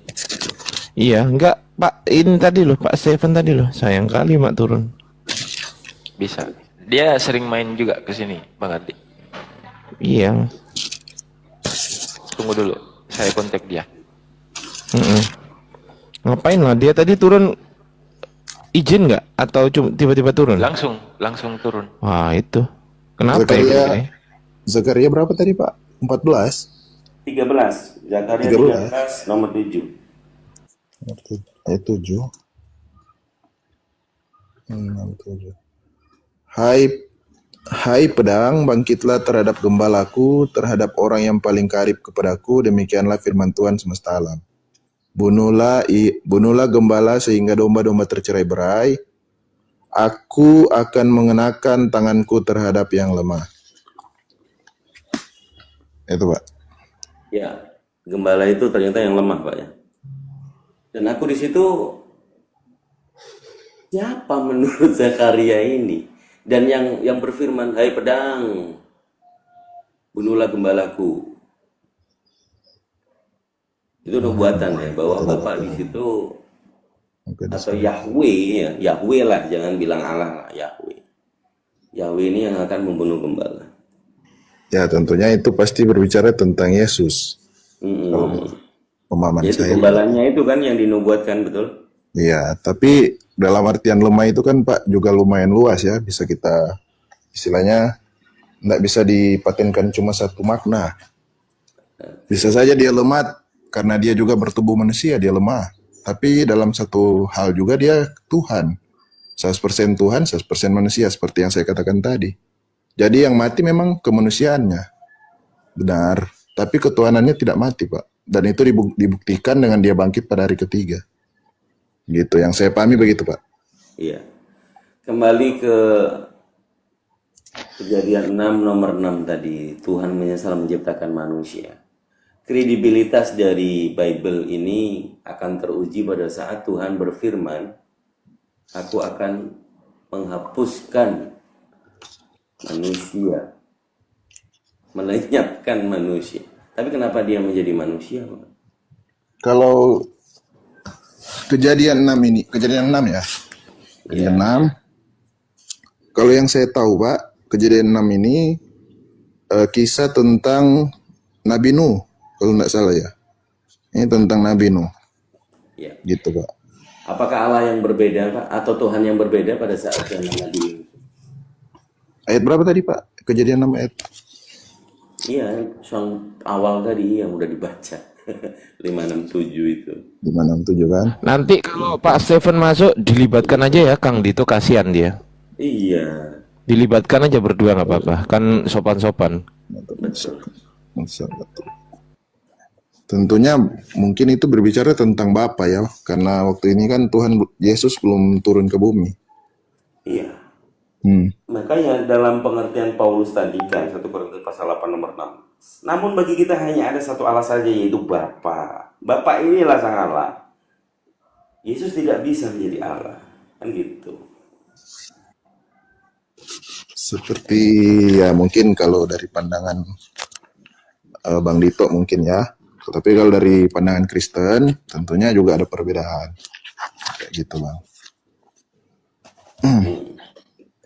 Iya, enggak Pak. Ini tadi loh, Pak Steven tadi loh. Sayang kali mak turun. Bisa. Dia sering main juga ke sini, Bang Ardi. Iya. Tunggu dulu, saya kontak dia. Ngapain lah dia tadi turun? Izin nggak? Atau cuma tiba-tiba turun? Langsung turun. Wah itu. Kenapa Zakaria, ya? Zakaria berapa tadi Pak? 14? 13. Zakaria 13 nomor 7. Ayat 7. 7. Hai pedang, bangkitlah terhadap gembalaku, terhadap orang yang paling karib kepadaku, demikianlah firman Tuhan semesta alam. Bunuhlah gembala sehingga domba-domba tercerai-berai. Aku akan mengenakan tanganku terhadap yang lemah. Itu Pak. Ya, gembala itu ternyata yang lemah, Pak ya. Dan aku di situ siapa menurut Zakaria ini? Dan yang berfirman, hai pedang, bunuhlah gembalaku. Itu nubuatan ya, bahwa Bapak di situ atau Yahweh ya, Yahweh lah, jangan bilang Allah lah, Yahweh. Yahweh ini yang akan membunuh gembala. Ya tentunya itu pasti berbicara tentang Yesus. Pemahaman Jadi saya. gembalanya itu kan yang dinubuatkan, betul? Iya, tapi dalam artian lemah itu kan Pak juga lumayan luas ya. Bisa kita istilahnya nggak bisa dipatenkan cuma satu makna. Bisa saja dia lemah karena dia juga bertubuh manusia, dia lemah. Tapi dalam satu hal juga dia Tuhan. 100% Tuhan, 100% manusia seperti yang saya katakan tadi. Jadi yang mati memang kemanusiaannya. Benar. Tapi ketuhanannya tidak mati Pak. Dan itu dibuktikan dengan dia bangkit pada hari ketiga. Gitu, yang saya pahami begitu Pak. Iya. Kembali ke Kejadian 6 nomor 6 tadi, Tuhan menyesal menciptakan manusia. Kredibilitas dari Bible ini akan teruji pada saat Tuhan berfirman, aku akan menghapuskan manusia, melenyapkan manusia. Tapi kenapa dia menjadi manusia? Kalau Kejadian 6 ini, Kejadian 6 ya. Kejadian 6. Kalau yang saya tahu Pak, Kejadian 6 ini kisah tentang Nabi Nuh, kalau nggak salah ya. Ini tentang Nabi Nuh. Ya. Gitu Pak. Apakah Allah yang berbeda Pak? Atau Tuhan yang berbeda pada saat zaman Nabi Nuh? Ayat berapa tadi Pak? Kejadian 6 ayat. Iya, yang awal tadi yang udah dibaca. 567 itu. 567 kan? Nanti kalau Pak Steven masuk dilibatkan aja ya Kang Dito, kasihan dia. Iya. Dilibatkan aja berdua nggak apa-apa. Kan sopan-sopan. Betul. Tentunya mungkin itu berbicara tentang Bapa ya, karena waktu ini kan Tuhan Yesus belum turun ke bumi. Iya. Makanya dalam pengertian Paulus tadi kan 1 Korintus pasal 8 nomor 6. Namun bagi kita hanya ada satu Allah saja, yaitu Bapa. Bapa inilah sang Allah. Yesus tidak bisa menjadi Allah. Kan gitu. Seperti ya mungkin kalau dari pandangan Bang Dito mungkin ya. Tapi kalau dari pandangan Kristen tentunya juga ada perbedaan. Kayak gitu Bang.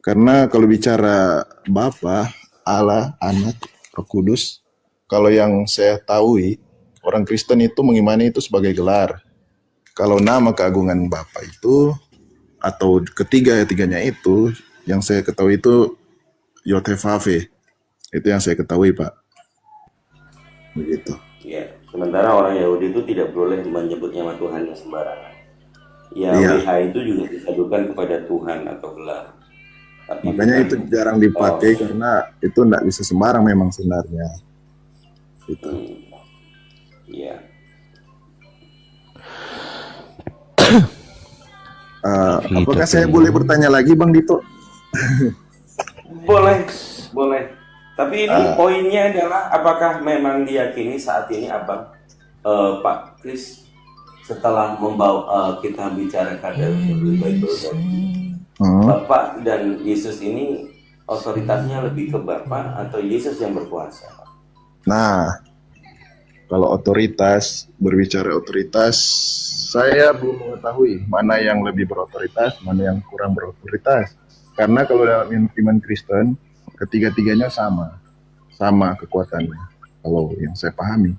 Karena kalau bicara Bapa, Allah, Anak, Roh Kudus, kalau yang saya tahu orang Kristen itu mengimani itu sebagai gelar. Kalau nama keagungan Bapa itu atau ketiganya itu yang saya ketahui itu Yotevave. Itu yang saya ketahui Pak. Begitu. Ya, sementara orang Yahudi itu tidak boleh menyebut nama Tuhannya sembarangan. Iya. Yahweh itu juga disadukan kepada Tuhan atau gelar. Tapi Makanya bukan- itu jarang dipakai karena itu enggak bisa sembarang memang sebenarnya. Gitu. Iya. Apakah saya boleh bertanya lagi Bang Dito? Boleh, boleh. Tapi ini poinnya adalah apakah memang diyakini saat ini Abang Pak Kris setelah membawa kita bicarakan dari Bible tadi, Bapak dan Yesus ini otoritasnya lebih ke Bapak atau Yesus yang berkuasa? Nah, kalau otoritas, berbicara otoritas, saya belum mengetahui mana yang lebih berotoritas, mana yang kurang berotoritas. Karena kalau dalam iman Kristen, ketiga-tiganya sama kekuatannya. Kalau yang saya pahami.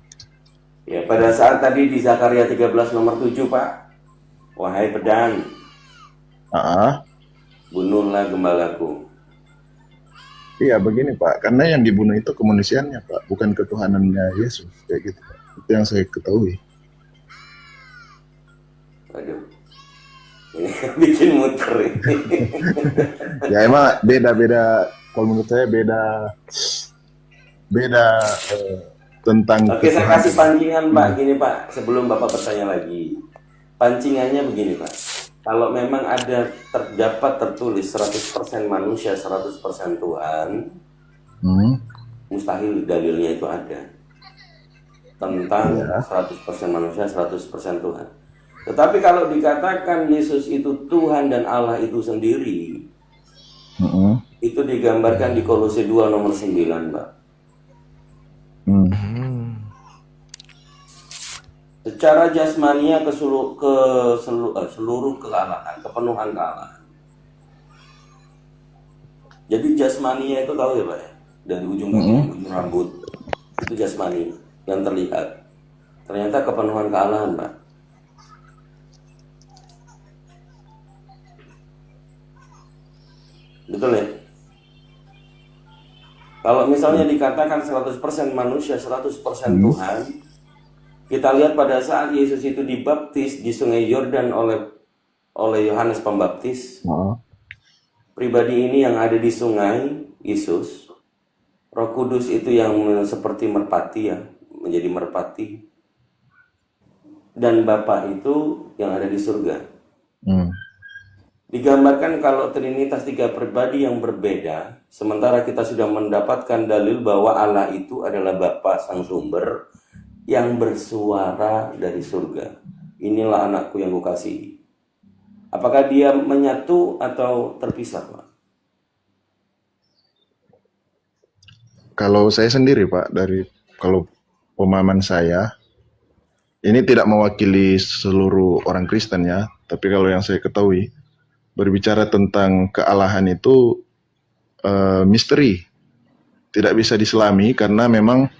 Ya, pada saat tadi di Zakaria 13 nomor 7, Pak. Wahai pedang, bunuhlah gembalaku. Iya begini Pak, karena yang dibunuh itu kemanusiaannya Pak, bukan ketuhanannya Yesus, kayak gitu Pak. Itu yang saya ketahui. Waduh. Ini bikin muter ini. Ya emang beda-beda, kalau menurut saya beda tentang Oke, saya ketuhanan. kasih pancingan Pak, gini Pak, sebelum Bapak bertanya lagi. Pancingannya begini Pak, kalau memang ada terdapat tertulis 100% manusia, 100% Tuhan, mustahil dalilnya itu ada. Tentang 100% manusia, 100% Tuhan. Tetapi kalau dikatakan Yesus itu Tuhan dan Allah itu sendiri, itu digambarkan di Kolose 2 nomor 9 Pak. Secara jasmania seluruh kealahan, kepenuhan kealahan. Jadi jasmania itu tahu ya Pak ya, dari ujung ujung rambut itu jasmani yang terlihat. Ternyata kepenuhan kealahan Pak. Betul ya? Kalau misalnya dikatakan 100% manusia, 100% Tuhan, kita lihat pada saat Yesus itu dibaptis di Sungai Yordan oleh Yohanes Pembaptis. Pribadi ini yang ada di sungai, Yesus, Roh Kudus itu yang seperti merpati ya, menjadi merpati. Dan Bapa itu yang ada di surga. Digambarkan kalau Trinitas tiga pribadi yang berbeda, sementara kita sudah mendapatkan dalil bahwa Allah itu adalah Bapa Sang Sumber yang bersuara dari surga. Inilah anakku yang kukasihi. Apakah dia menyatu atau terpisah, Pak? Kalau saya sendiri Pak, kalau pemahaman saya, ini tidak mewakili seluruh orang Kristen ya, tapi kalau yang saya ketahui, berbicara tentang kealahan itu misteri, tidak bisa diselami karena memang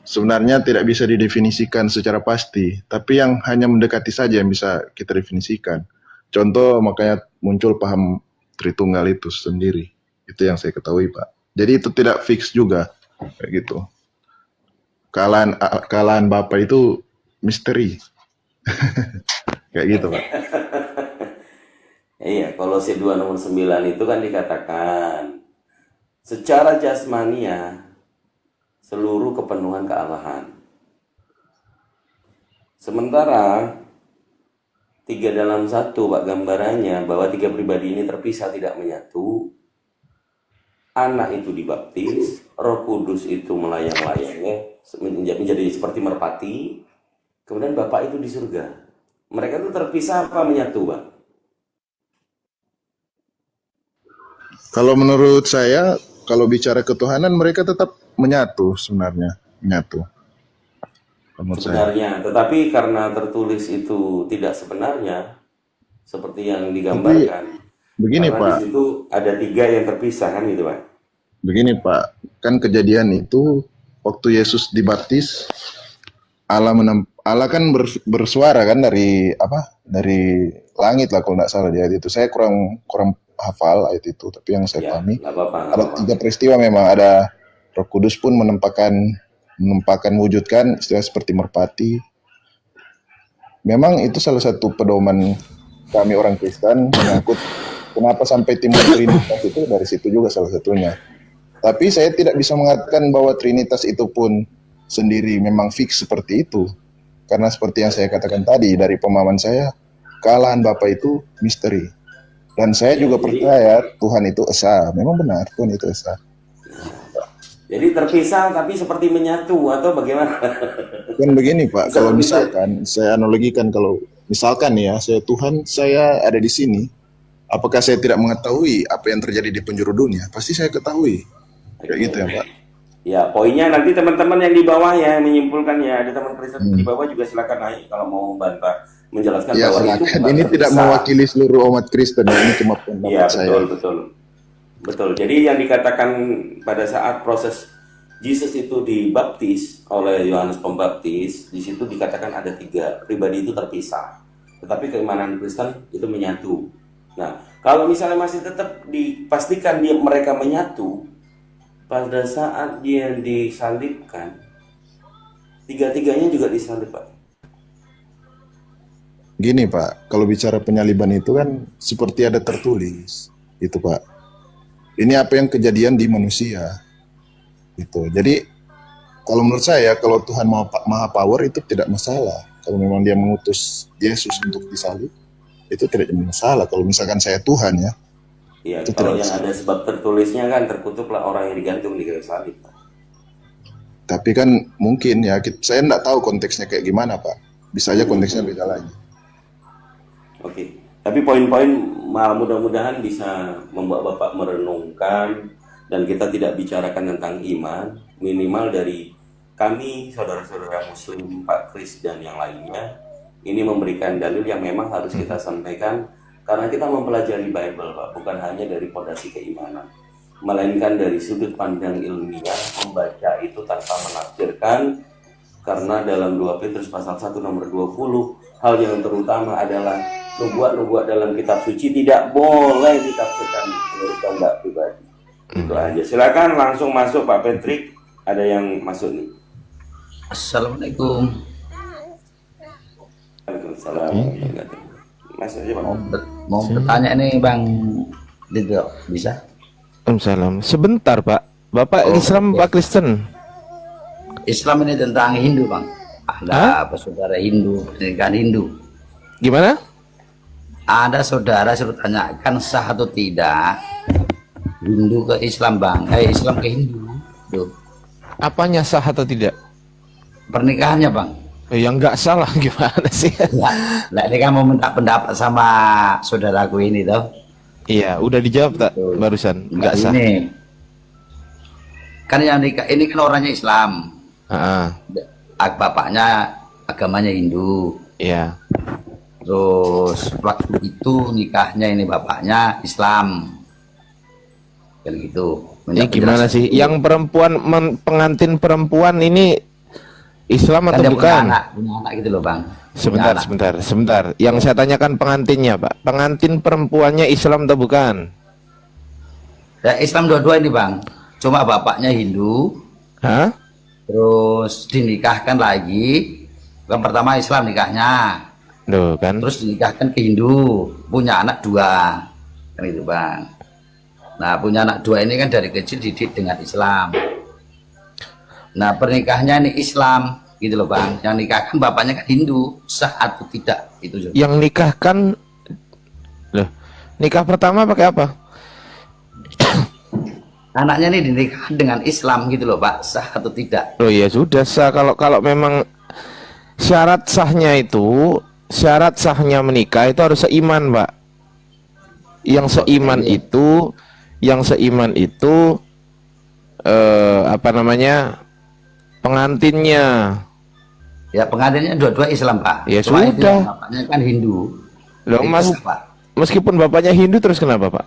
sebenarnya tidak bisa didefinisikan secara pasti, tapi yang hanya mendekati saja yang bisa kita definisikan. Contoh makanya muncul paham Tritunggal itu sendiri, itu yang saya ketahui Pak. Jadi itu tidak fix juga kayak gitu. Kealahan Bapa itu misteri, kayak gitu Pak. Iya, Kolose 2 nomor 9 itu kan dikatakan secara jasmania seluruh kepenuhan kealahan. Sementara 3 dalam 1 Pak gambarannya bahwa tiga pribadi ini terpisah tidak menyatu. anak itu dibaptis, Roh Kudus itu melayang-layangnya menjadi seperti merpati, kemudian Bapak itu di surga. Mereka itu terpisah apa menyatu, Bang? Kalau menurut saya, kalau bicara ketuhanan mereka tetap menyatu sebenarnya, menyatu. Menurut saya. Sebenarnya, tetapi karena tertulis itu tidak sebenarnya seperti yang Tapi digambarkan. begini Karena di Pak, situ ada 3 yang terpisah kan gitu, Pak. begini Pak, kan kejadian itu waktu Yesus dibaptis, Allah kan bersuara kan dari apa? Dari langit lah kalau nggak salah di ayat itu. Saya kurang kurang hafal ayat itu, tapi yang saya Ya, pahami nggak apa-apa, nggak ada apa-apa. 3 peristiwa memang ada Roh Kudus pun menempahkan wujudkan istilah seperti merpati. Memang itu salah satu pedoman kami orang Kristen menyangkut kenapa sampai timbul Trinitas itu dari situ juga salah satunya. Tapi saya tidak bisa mengatakan bahwa Trinitas itu pun sendiri memang fix seperti itu. Karena seperti yang saya katakan tadi, dari pemahaman saya, kealahan Bapa itu misteri. Dan saya Ya, juga jadi percaya Tuhan itu esa. Memang benar, Tuhan itu esa. terpisah tapi seperti menyatu atau bagaimana? Kan begini Pak, Bisa kalau begitu. misalkan, saya analogikan kalau misalkan ya, Tuhan saya ada di sini, apakah saya tidak mengetahui apa yang terjadi di penjuru dunia? Pasti saya ketahui. Kayak gitu ya Pak. Ya, poinnya nanti teman-teman yang di bawah ya menyimpulkan ya. Ada teman Kristen di Hmm. bawah juga silakan naik kalau mau bantah menjelaskan Ya bahwa itu silakan. bukan Ini tidak terpisah. mewakili seluruh umat Kristen, ya. Ini cuma Iya, pendapat saya. betul, betul. Betul. Jadi yang dikatakan pada saat proses Yesus itu dibaptis oleh Yohanes Pembaptis, di situ dikatakan ada 3 pribadi itu terpisah. Tetapi keimanan Kristen itu menyatu. Nah, kalau misalnya masih tetap dipastikan mereka menyatu, pada saat dia disalibkan, 3-tiganya juga disalib, Pak. Gini Pak, kalau bicara penyaliban itu kan seperti ada tertulis, gitu Pak. Ini apa yang kejadian di manusia, gitu. Jadi kalau menurut saya, kalau Tuhan maha power itu tidak masalah. Kalau memang dia mengutus Yesus untuk disalib, itu tidak jadi masalah. Kalau misalkan saya Tuhan ya, Iya, itu kalau tidak yang masalah. ada sebab tertulisnya kan terkutuklah orang yang digantung di kayu salib, Pak. Tapi kan mungkin ya, saya nggak tahu konteksnya kayak gimana Pak. Bisa aja konteksnya beda lagi. Oke. Tapi poin-poin mudah-mudahan bisa membuat Bapak merenungkan dan kita tidak bicarakan tentang iman, minimal dari kami saudara-saudara muslim, Pak Kris dan yang lainnya, ini memberikan dalil yang memang harus kita sampaikan karena kita mempelajari Bible, Pak, bukan hanya dari fondasi keimanan, melainkan dari sudut pandang ilmiah, membaca itu tanpa menafsirkan, karena dalam 2 Petrus pasal 1 nomor 20, hal yang terutama adalah nubuat-nubuat dalam kitab suci tidak boleh ditafsirkan menurut kehendak pribadi. Itu aja. Silakan langsung masuk Pak Patrick, ada yang masuk nih. Assalamualaikum. Waalaikumsalam. Masuk aja Pak. Mau bertanya nih Bang Dito, bisa? Salam. Sebentar Pak. Bapak Oh, Islam oke. Pak Kristen? Islam ini tentang Hindu Bang. Ada apa saudara Hindu, pernikahan Hindu. Gimana? Ada saudara suruh tanyakan sah atau tidak Hindu ke Islam Bang. Islam ke Hindu. Tuh, Apanya sah atau tidak? pernikahannya Bang. Ya nggak salah gimana sih? Nah, ini kan mau minta pendapat sama saudaraku ini toh. Iya, udah dijawab tak Betul. barusan? Nggak Nah, sah. ini kan yang nikah ini kan orangnya Islam. Ah, Bapaknya agamanya Hindu. iya. Terus waktu itu nikahnya ini bapaknya Islam. Kayak gitu. Ini gimana sih? Yang perempuan pengantin perempuan ini Islam kan atau dia bukan? punya anak gitu loh Bang. Punya Sebentar, anak. sebentar. Yang saya tanyakan pengantinnya, Pak. Pengantin perempuannya Islam atau bukan? Ya, Islam dua-dua ini Bang. Cuma bapaknya Hindu. Hah? Terus dinikahkan lagi. Yang pertama Islam nikahnya. Loh, kan? Terus dinikahkan ke Hindu. Punya anak 2. Kan itu Bang. Nah punya anak 2 ini kan dari kecil dididik dengan Islam. Nah pernikahannya ini Islam gitu loh Bang. Yang nikahkan bapaknya kan Hindu, sah atau tidak itu. Yang nikahkan, loh, nikah pertama pakai apa? anaknya ini dinikahkan dengan Islam gitu loh Pak, sah atau tidak? Oh ya sudah sah, kalau memang syarat sahnya menikah itu harus seiman, Pak. Yang seiman itu apa namanya? Pengantinnya. Ya pengantinnya dua-dua Islam Pak. Ya Cuma itu sudah. bapaknya kan Hindu. Loh, Itu Mas, sah, Pak. meskipun bapaknya Hindu terus kenapa, Pak?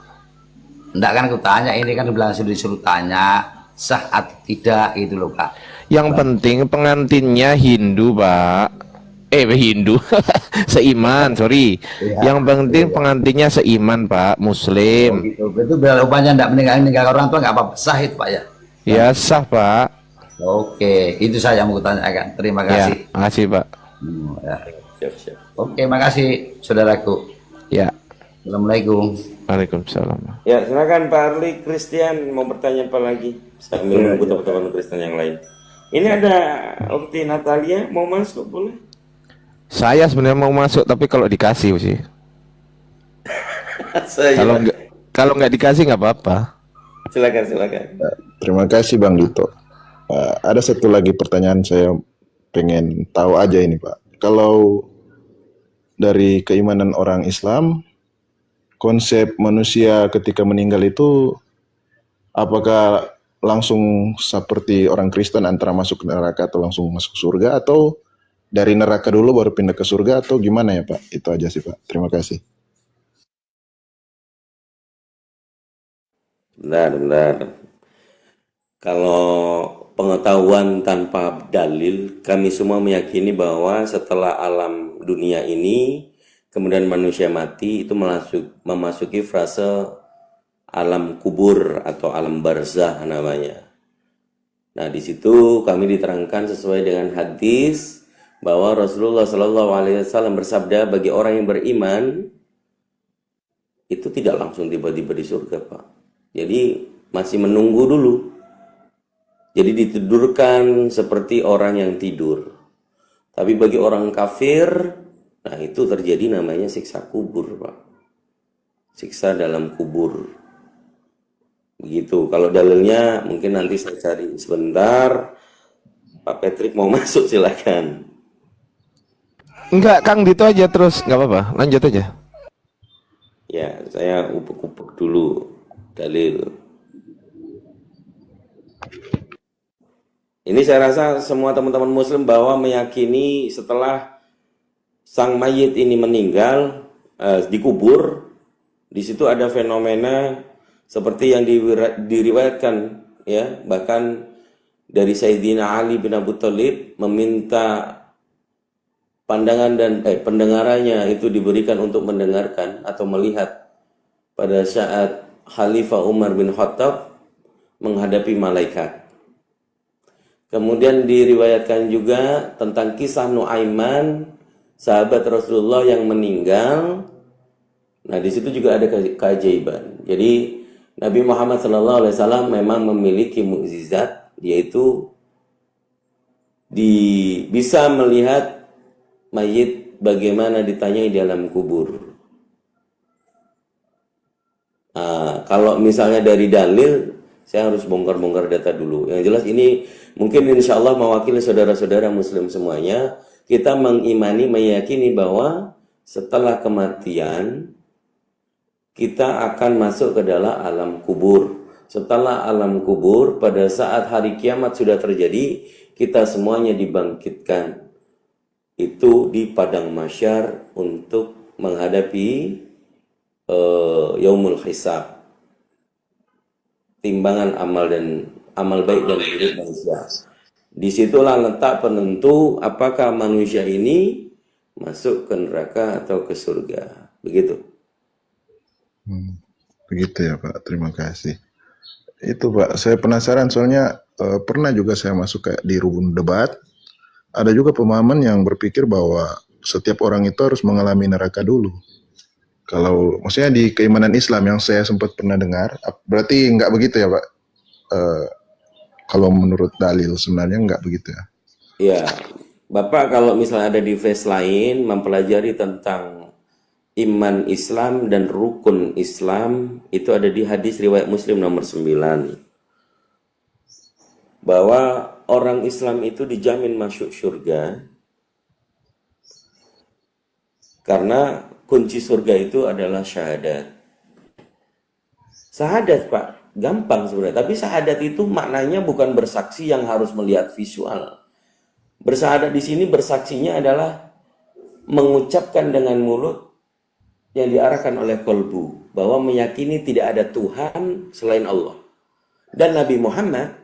Enggak kan aku tanya, ini kan bilang disuruh tanya sah atau tidak gitu loh Pak. Yang penting pengantinnya Hindu, Pak. Hindu. Seiman, sorry. Iya. Yang penting pengantinnya seiman, Pak, Muslim. Gitu. Itu bila rupanya enggak meninggalkan orang tua enggak apa-apa, sah itu Pak ya. Ya sah, Pak. Oke, itu saya mau tanyakan. Terima Ya, kasih. makasih, Pak. Ya. Siap-siap. Oke, makasih saudaraku. Ya, Assalamualaikum. Waalaikumsalam. Ya, silakan Pak Arli Christian mau bertanya apa lagi? Sambil menunggu teman-teman Kristen yang lain. Ini ada Ukti Natalia mau masuk boleh? Saya sebenarnya mau masuk, tapi kalau dikasih sih. Kalau nggak dikasih nggak apa-apa. Silakan. Terima kasih Bang Dito. Ada satu lagi pertanyaan saya pengen tahu aja ini Pak. Kalau dari keimanan orang Islam, konsep manusia ketika meninggal itu apakah langsung seperti orang Kristen antara masuk neraka atau langsung masuk surga, atau dari neraka dulu baru pindah ke surga, atau gimana ya Pak? Itu aja sih Pak. Terima kasih. Benar. Kalau pengetahuan tanpa dalil, kami semua meyakini bahwa setelah alam dunia ini, kemudian manusia mati, itu memasuki fase alam kubur atau alam barzah namanya. Nah, di situ kami diterangkan sesuai dengan hadis bahwa Rasulullah SAW bersabda, bagi orang yang beriman itu tidak langsung tiba-tiba di surga, Pak. Jadi masih menunggu dulu. Jadi ditidurkan seperti orang yang tidur. Tapi bagi orang kafir, nah itu terjadi namanya siksa kubur, Pak. Siksa dalam kubur. Begitu. Kalau dalilnya mungkin nanti saya cari sebentar. Pak Patrick mau masuk silakan. Enggak, Kang Dito aja terus, nggak apa-apa. Lanjut aja. Ya, saya upuk-upuk dulu dalil. Ini saya rasa semua teman-teman muslim bahwa meyakini setelah sang mayit ini meninggal, dikubur, di situ ada fenomena seperti yang diriwayatkan, ya, bahkan dari Sayyidina Ali bin Abu Thalib meminta pandangan dan pendengarannya itu diberikan untuk mendengarkan atau melihat pada saat Khalifah Umar bin Khattab menghadapi malaikat. Kemudian diriwayatkan juga tentang kisah Nuaiman, sahabat Rasulullah yang meninggal. Nah, di situ juga ada keajaiban. Jadi Nabi Muhammad SAW memang memiliki mukjizat, yaitu bisa melihat mayit bagaimana ditanyai di dalam kubur. Nah, kalau misalnya dari dalil, saya harus bongkar-bongkar data dulu. Yang jelas ini mungkin insya Allah mewakili saudara-saudara muslim semuanya. Kita meyakini bahwa setelah kematian, kita akan masuk ke dalam alam kubur. Setelah alam kubur, pada saat hari kiamat sudah terjadi, kita semuanya dibangkitkan. Itu di padang mahsyar untuk menghadapi yaumul hisab. Timbangan amal baik dan buruk manusia. Disitulah letak penentu apakah manusia ini masuk ke neraka atau ke surga. Begitu. Begitu ya Pak. Terima kasih. Itu Pak, saya penasaran soalnya pernah juga saya masuk kayak di rubun debat. Ada juga pemahaman yang berpikir bahwa setiap orang itu harus mengalami neraka dulu. Kalau maksudnya di keimanan Islam yang saya sempat pernah dengar, berarti nggak begitu ya Pak? Kalau menurut dalil sebenarnya nggak begitu ya? Ya, Bapak kalau misalnya ada di face lain mempelajari tentang iman Islam dan rukun Islam, itu ada di hadis riwayat Muslim nomor 9. bahwa orang Islam itu dijamin masuk surga karena kunci surga itu adalah syahadat. Syahadat, Pak, gampang sebenarnya. Tapi syahadat itu maknanya bukan bersaksi yang harus melihat visual. Bersyahadat di sini bersaksinya adalah mengucapkan dengan mulut yang diarahkan oleh kolbu, bahwa meyakini tidak ada Tuhan selain Allah. Dan Nabi Muhammad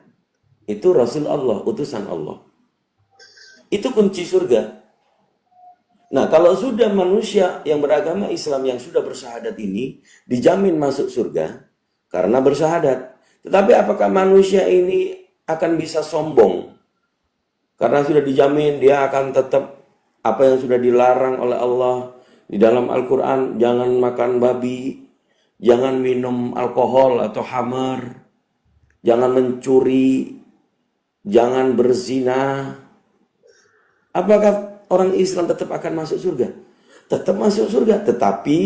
itu Rasul Allah, utusan Allah. Itu kunci surga. Nah, kalau sudah manusia yang beragama Islam yang sudah bersyahadat ini dijamin masuk surga karena bersyahadat. Tetapi apakah manusia ini akan bisa sombong? Karena sudah dijamin dia akan tetap apa yang sudah dilarang oleh Allah di dalam Al-Quran, jangan makan babi, jangan minum alkohol atau khamar, jangan mencuri, jangan berzina. Apakah orang Islam tetap akan masuk surga? Tetap masuk surga, tetapi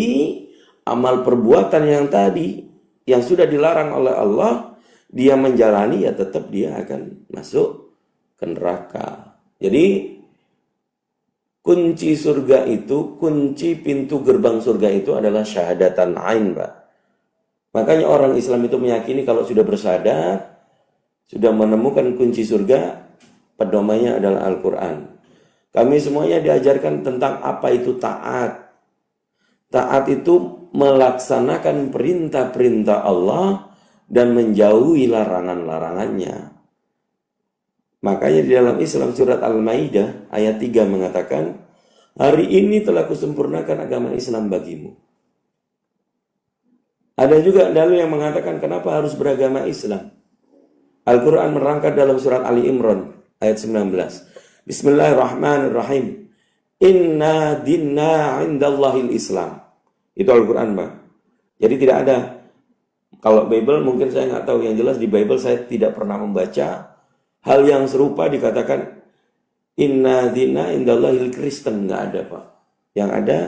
amal perbuatan yang tadi yang sudah dilarang oleh Allah, dia menjalani, ya tetap dia akan masuk ke neraka. Jadi kunci surga itu, kunci pintu gerbang surga itu adalah syahadatan ain, Pak. Makanya orang Islam itu meyakini kalau sudah bersyahadat, sudah menemukan kunci surga, pedomannya adalah Al-Quran. Kami semuanya diajarkan tentang apa itu taat. Taat itu melaksanakan perintah-perintah Allah dan menjauhi larangan-larangannya. Makanya di dalam Islam surat Al-Maidah ayat 3 mengatakan, hari ini telah kusempurnakan agama Islam bagimu. Ada juga dalil yang mengatakan kenapa harus beragama Islam. Al-Quran merangkai dalam surat Ali Imran ayat 19. Bismillahirrahmanirrahim. Inna dinna indallahil Islam. Itu Al-Quran, Pak. Jadi tidak ada. Kalau Bible mungkin saya nggak tahu. Yang jelas di Bible saya tidak pernah membaca hal yang serupa dikatakan inna dinna indallahil Kristen. Nggak ada, Pak. Yang ada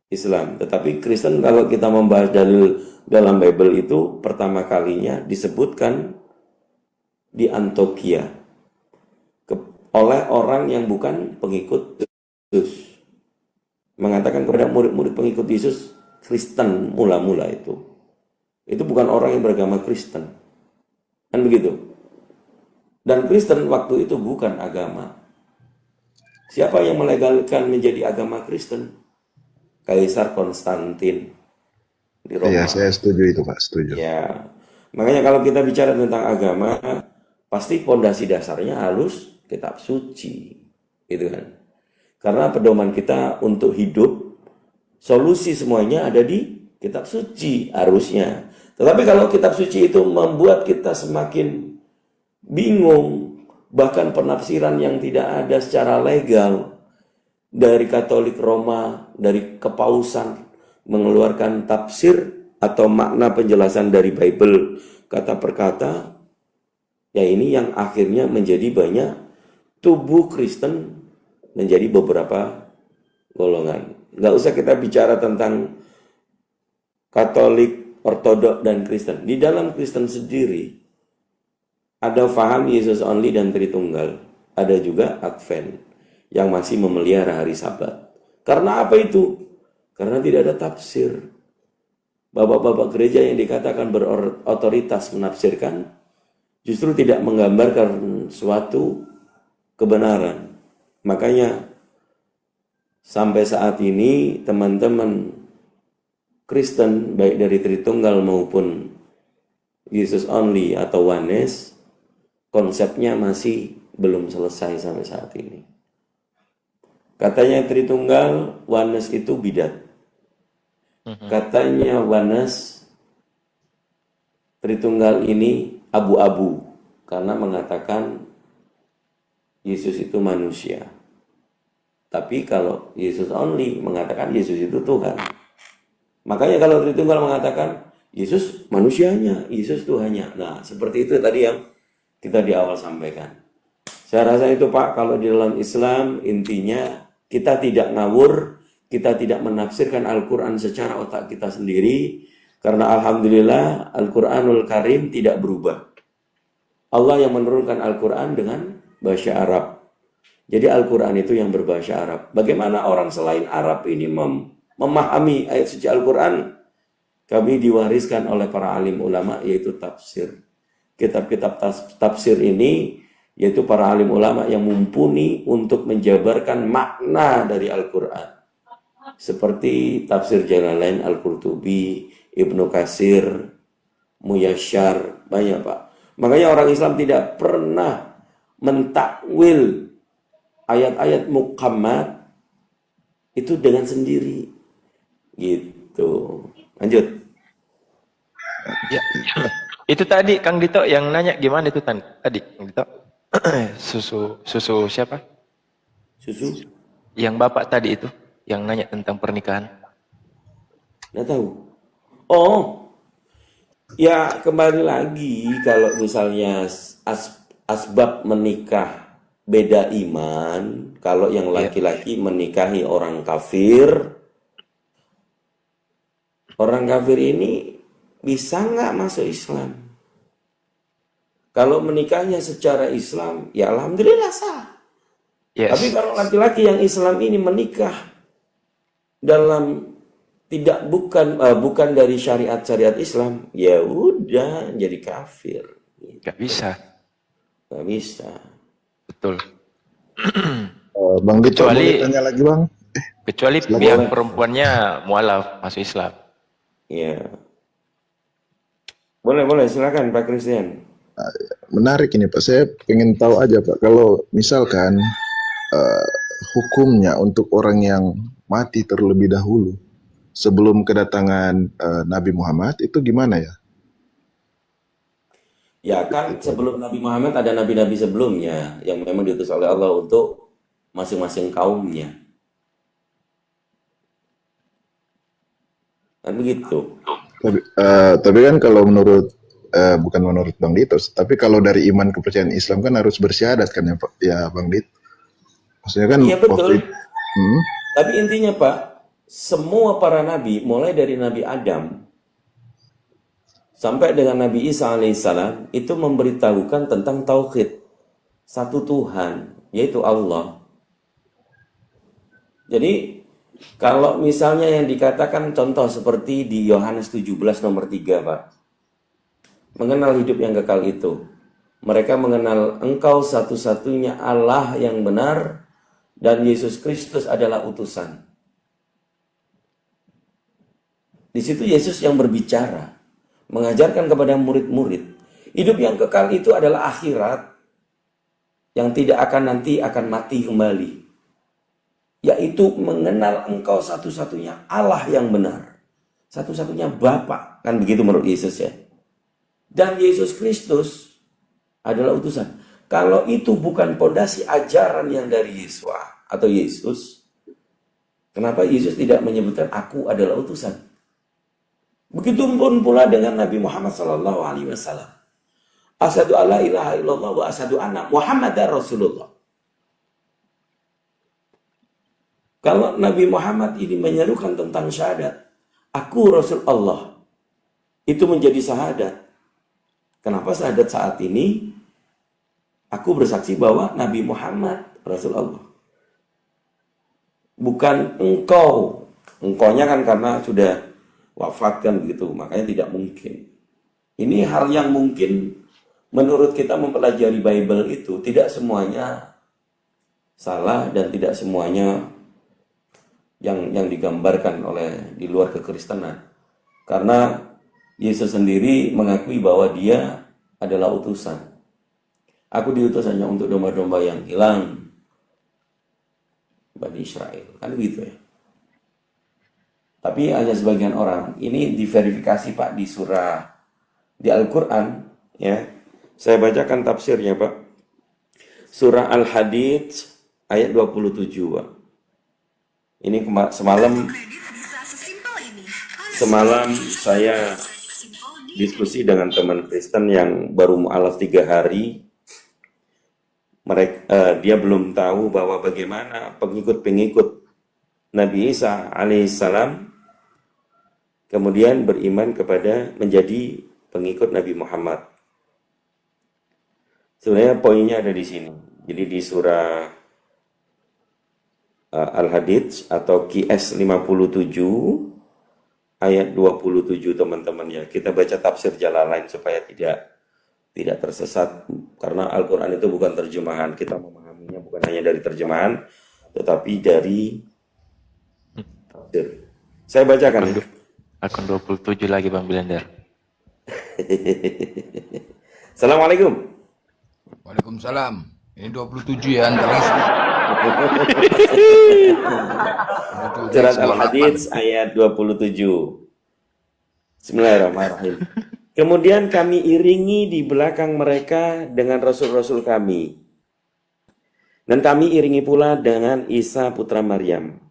Islam. Tetapi Kristen kalau kita membahas dalil dalam Bible itu pertama kalinya disebutkan di Antioquia oleh orang yang bukan pengikut Yesus. Mengatakan kepada murid-murid pengikut Yesus, Kristen mula-mula itu. Itu bukan orang yang beragama Kristen. Kan begitu. Dan Kristen waktu itu bukan agama. Siapa yang melegalkan menjadi agama Kristen? Kaisar Konstantin di Roma. Iya, saya setuju itu, Pak. Setuju. Ya. Makanya kalau kita bicara tentang agama, pasti fondasi dasarnya harus kitab suci, gitu kan? Karena pedoman kita untuk hidup, solusi semuanya ada di kitab suci harusnya. Tetapi kalau kitab suci itu membuat kita semakin bingung, bahkan penafsiran yang tidak ada secara legal dari Katolik Roma, dari Kepausan mengeluarkan tafsir atau makna penjelasan dari Bible kata per kata, ya ini yang akhirnya menjadi banyak tubuh Kristen menjadi beberapa golongan. Nggak usah kita bicara tentang Katolik, Ortodok, dan Kristen. Di dalam Kristen sendiri ada faham Yesus only dan Tritunggal. Ada juga Advent yang masih memelihara hari Sabat. Karena apa itu? Karena tidak ada tafsir. Bapak-bapak gereja yang dikatakan berotoritas menafsirkan justru tidak menggambarkan suatu kebenaran. Makanya sampai saat ini teman-teman Kristen baik dari Tritunggal maupun Yesus only atau Oneness, konsepnya masih belum selesai sampai saat ini. Katanya Tritunggal, Oneness itu bidat. Katanya Oneness, Tritunggal ini abu-abu karena mengatakan Yesus itu manusia. Tapi kalau Yesus only mengatakan Yesus itu Tuhan. Makanya kalau Tritunggal mengatakan Yesus manusianya, Yesus Tuhannya. Nah, seperti itu tadi yang kita di awal sampaikan. Saya rasa itu, Pak, kalau di dalam Islam intinya kita tidak ngawur, kita tidak menafsirkan Al-Quran secara otak kita sendiri. Karena Alhamdulillah Al-Quranul Karim tidak berubah. Allah yang menurunkan Al-Quran dengan bahasa Arab. Jadi Al-Quran itu yang berbahasa Arab. Bagaimana orang selain Arab ini memahami ayat suci Al-Quran? Kami diwariskan oleh para alim ulama, yaitu tafsir. Kitab-kitab tafsir ini, yaitu para alim ulama yang mumpuni untuk menjabarkan makna dari Al-Quran. Seperti tafsir Jalalain, Al-Qurtubi, Ibnu Katsir, Muyasyar, banyak Pak. Makanya orang Islam tidak pernah mentakwil ayat-ayat muqammad itu dengan sendiri. Gitu. Lanjut. Ya. Itu tadi Kang Dito yang nanya gimana itu tadi Kang Dito? susu siapa? Susu? Yang Bapak tadi itu yang nanya tentang pernikahan. Nggak tahu. Oh, ya kembali lagi kalau misalnya asbab menikah beda iman. Kalau yang laki-laki menikahi orang kafir ini bisa nggak masuk Islam? Kalau menikahnya secara Islam, ya alhamdulillah sah. Yes. Tapi kalau laki-laki yang Islam ini menikah dalam bukan dari syariat Islam, ya udah jadi kafir. Gak bisa. Gak bisa. Betul. Bang Dito, Kecuali- boleh tanya lagi Bang? Kecuali pihak perempuannya mualaf masuk Islam. Ya. Boleh silakan Pak Christian. Menarik ini Pak, saya pengen tahu aja Pak, kalau misalkan hukumnya untuk orang yang mati terlebih dahulu sebelum kedatangan Nabi Muhammad itu gimana ya? Ya kan sebelum Nabi Muhammad ada nabi-nabi sebelumnya yang memang diutus oleh Allah untuk masing-masing kaumnya. Kan begitu. Tapi kan kalau bukan menurut Bang Dito, tapi kalau dari iman kepercayaan Islam kan harus bersyahadat kan ya Pak, ya Bang Dito. Maksudnya kan Iya betul. Hmm, Tapi intinya Pak, semua para nabi mulai dari Nabi Adam sampai dengan Nabi Isa alaihissalam itu memberitahukan tentang tauhid, satu Tuhan, yaitu Allah. Jadi kalau misalnya yang dikatakan contoh seperti di Yohanes 17 nomor 3 Pak, mengenal hidup yang kekal itu, mereka mengenal Engkau satu-satunya Allah yang benar dan Yesus Kristus adalah utusan. Di situ Yesus yang berbicara, mengajarkan kepada murid-murid, hidup yang kekal itu adalah akhirat yang tidak akan mati kembali, yaitu mengenal Engkau satu-satunya Allah yang benar, satu-satunya Bapa, kan begitu menurut Yesus ya. Dan Yesus Kristus adalah utusan. Kalau itu bukan pondasi ajaran yang dari Yesua atau Yesus, kenapa Yesus tidak menyebutkan aku adalah utusan? Begitupun pula dengan Nabi Muhammad SAW. Asyhadu alla ilaha illallah wa asyhadu anna Muhammadar Rasulullah. Kalau Nabi Muhammad ini menyerukan tentang syahadat, aku Rasul Allah, itu menjadi syahadat. Kenapa syahadat saat ini? Aku bersaksi bahwa Nabi Muhammad Rasul Allah. Bukan engkau. Engkaunya kan karena sudah wafat kan begitu, makanya tidak mungkin. Ini hal yang mungkin menurut kita mempelajari Bible itu tidak semuanya salah dan tidak semuanya yang digambarkan oleh di luar kekristenan. Karena Yesus sendiri mengakui bahwa dia adalah utusan. Aku diutus hanya untuk domba-domba yang hilang, Bani Israel. Kan begitu ya. Tapi hanya sebagian orang. Ini diverifikasi Pak di surah, di Al-Quran. Ya. Saya bacakan tafsirnya Pak. Surah Al-Hadid ayat 27 Pak. Ini semalam saya diskusi dengan teman Kristen yang baru mu'alaf 3 hari. Dia belum tahu bahwa bagaimana pengikut-pengikut Nabi Isa alaihissalam kemudian beriman kepada menjadi pengikut Nabi Muhammad. Sebenarnya poinnya ada di sini. Jadi di surah Al-Hadid atau QS 57 ayat 27 teman-teman ya. Kita baca tafsir Jalalain supaya tidak tersesat, karena Al-Quran itu bukan terjemahan. Kita memahaminya bukan hanya dari terjemahan, tetapi dari tafsir. Saya bacakan ya. Akun 27 lagi Bang Bilender. Assalamualaikum. Waalaikumsalam. Ini 27 ya, antar isi. Surat Al-Hadid ayat 27. Bismillahirrahmanirrahim. Kemudian kami iringi di belakang mereka dengan rasul-rasul kami. Dan kami iringi pula dengan Isa putra Maryam.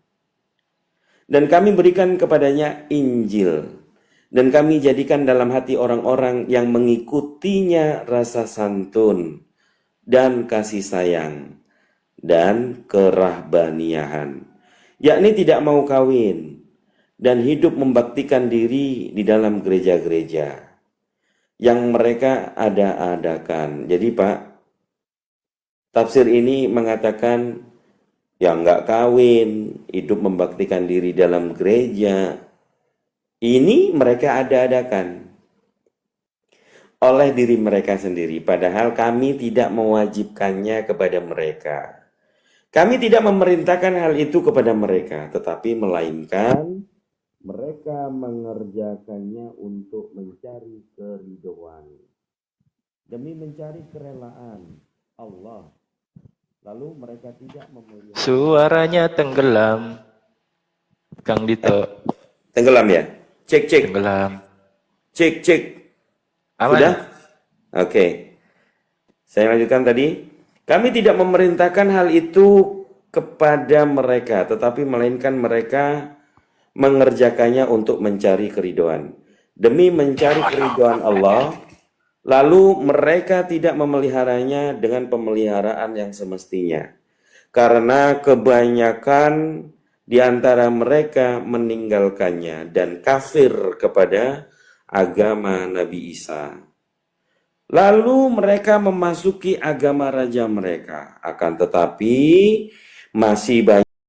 Dan kami berikan kepadanya Injil. Dan kami jadikan dalam hati orang-orang yang mengikutinya rasa santun dan kasih sayang dan kerahbaniahan, yakni tidak mau kawin dan hidup membaktikan diri di dalam gereja-gereja yang mereka ada-adakan. Jadi Pak, tafsir ini mengatakan yang nggak kawin, hidup membaktikan diri dalam gereja, ini mereka ada-adakan oleh diri mereka sendiri. Padahal kami tidak mewajibkannya kepada mereka. Kami tidak memerintahkan hal itu kepada mereka, tetapi melainkan mereka mengerjakannya untuk mencari keridhaan, demi mencari kerelaan Allah. Lalu mereka tidak memelihara. Suaranya tenggelam. Kang Dito. Tenggelam ya? Cek. Tenggelam. Cek. Aman. Sudah? Oke. Saya lanjutkan tadi. Kami tidak memerintahkan hal itu kepada mereka, tetapi melainkan mereka mengerjakannya untuk mencari keridhaan. Demi mencari keridhaan Allah, lalu mereka tidak memeliharanya dengan pemeliharaan yang semestinya. Karena kebanyakan di antara mereka meninggalkannya dan kafir kepada agama Nabi Isa. Lalu mereka memasuki agama raja mereka. Akan tetapi masih banyak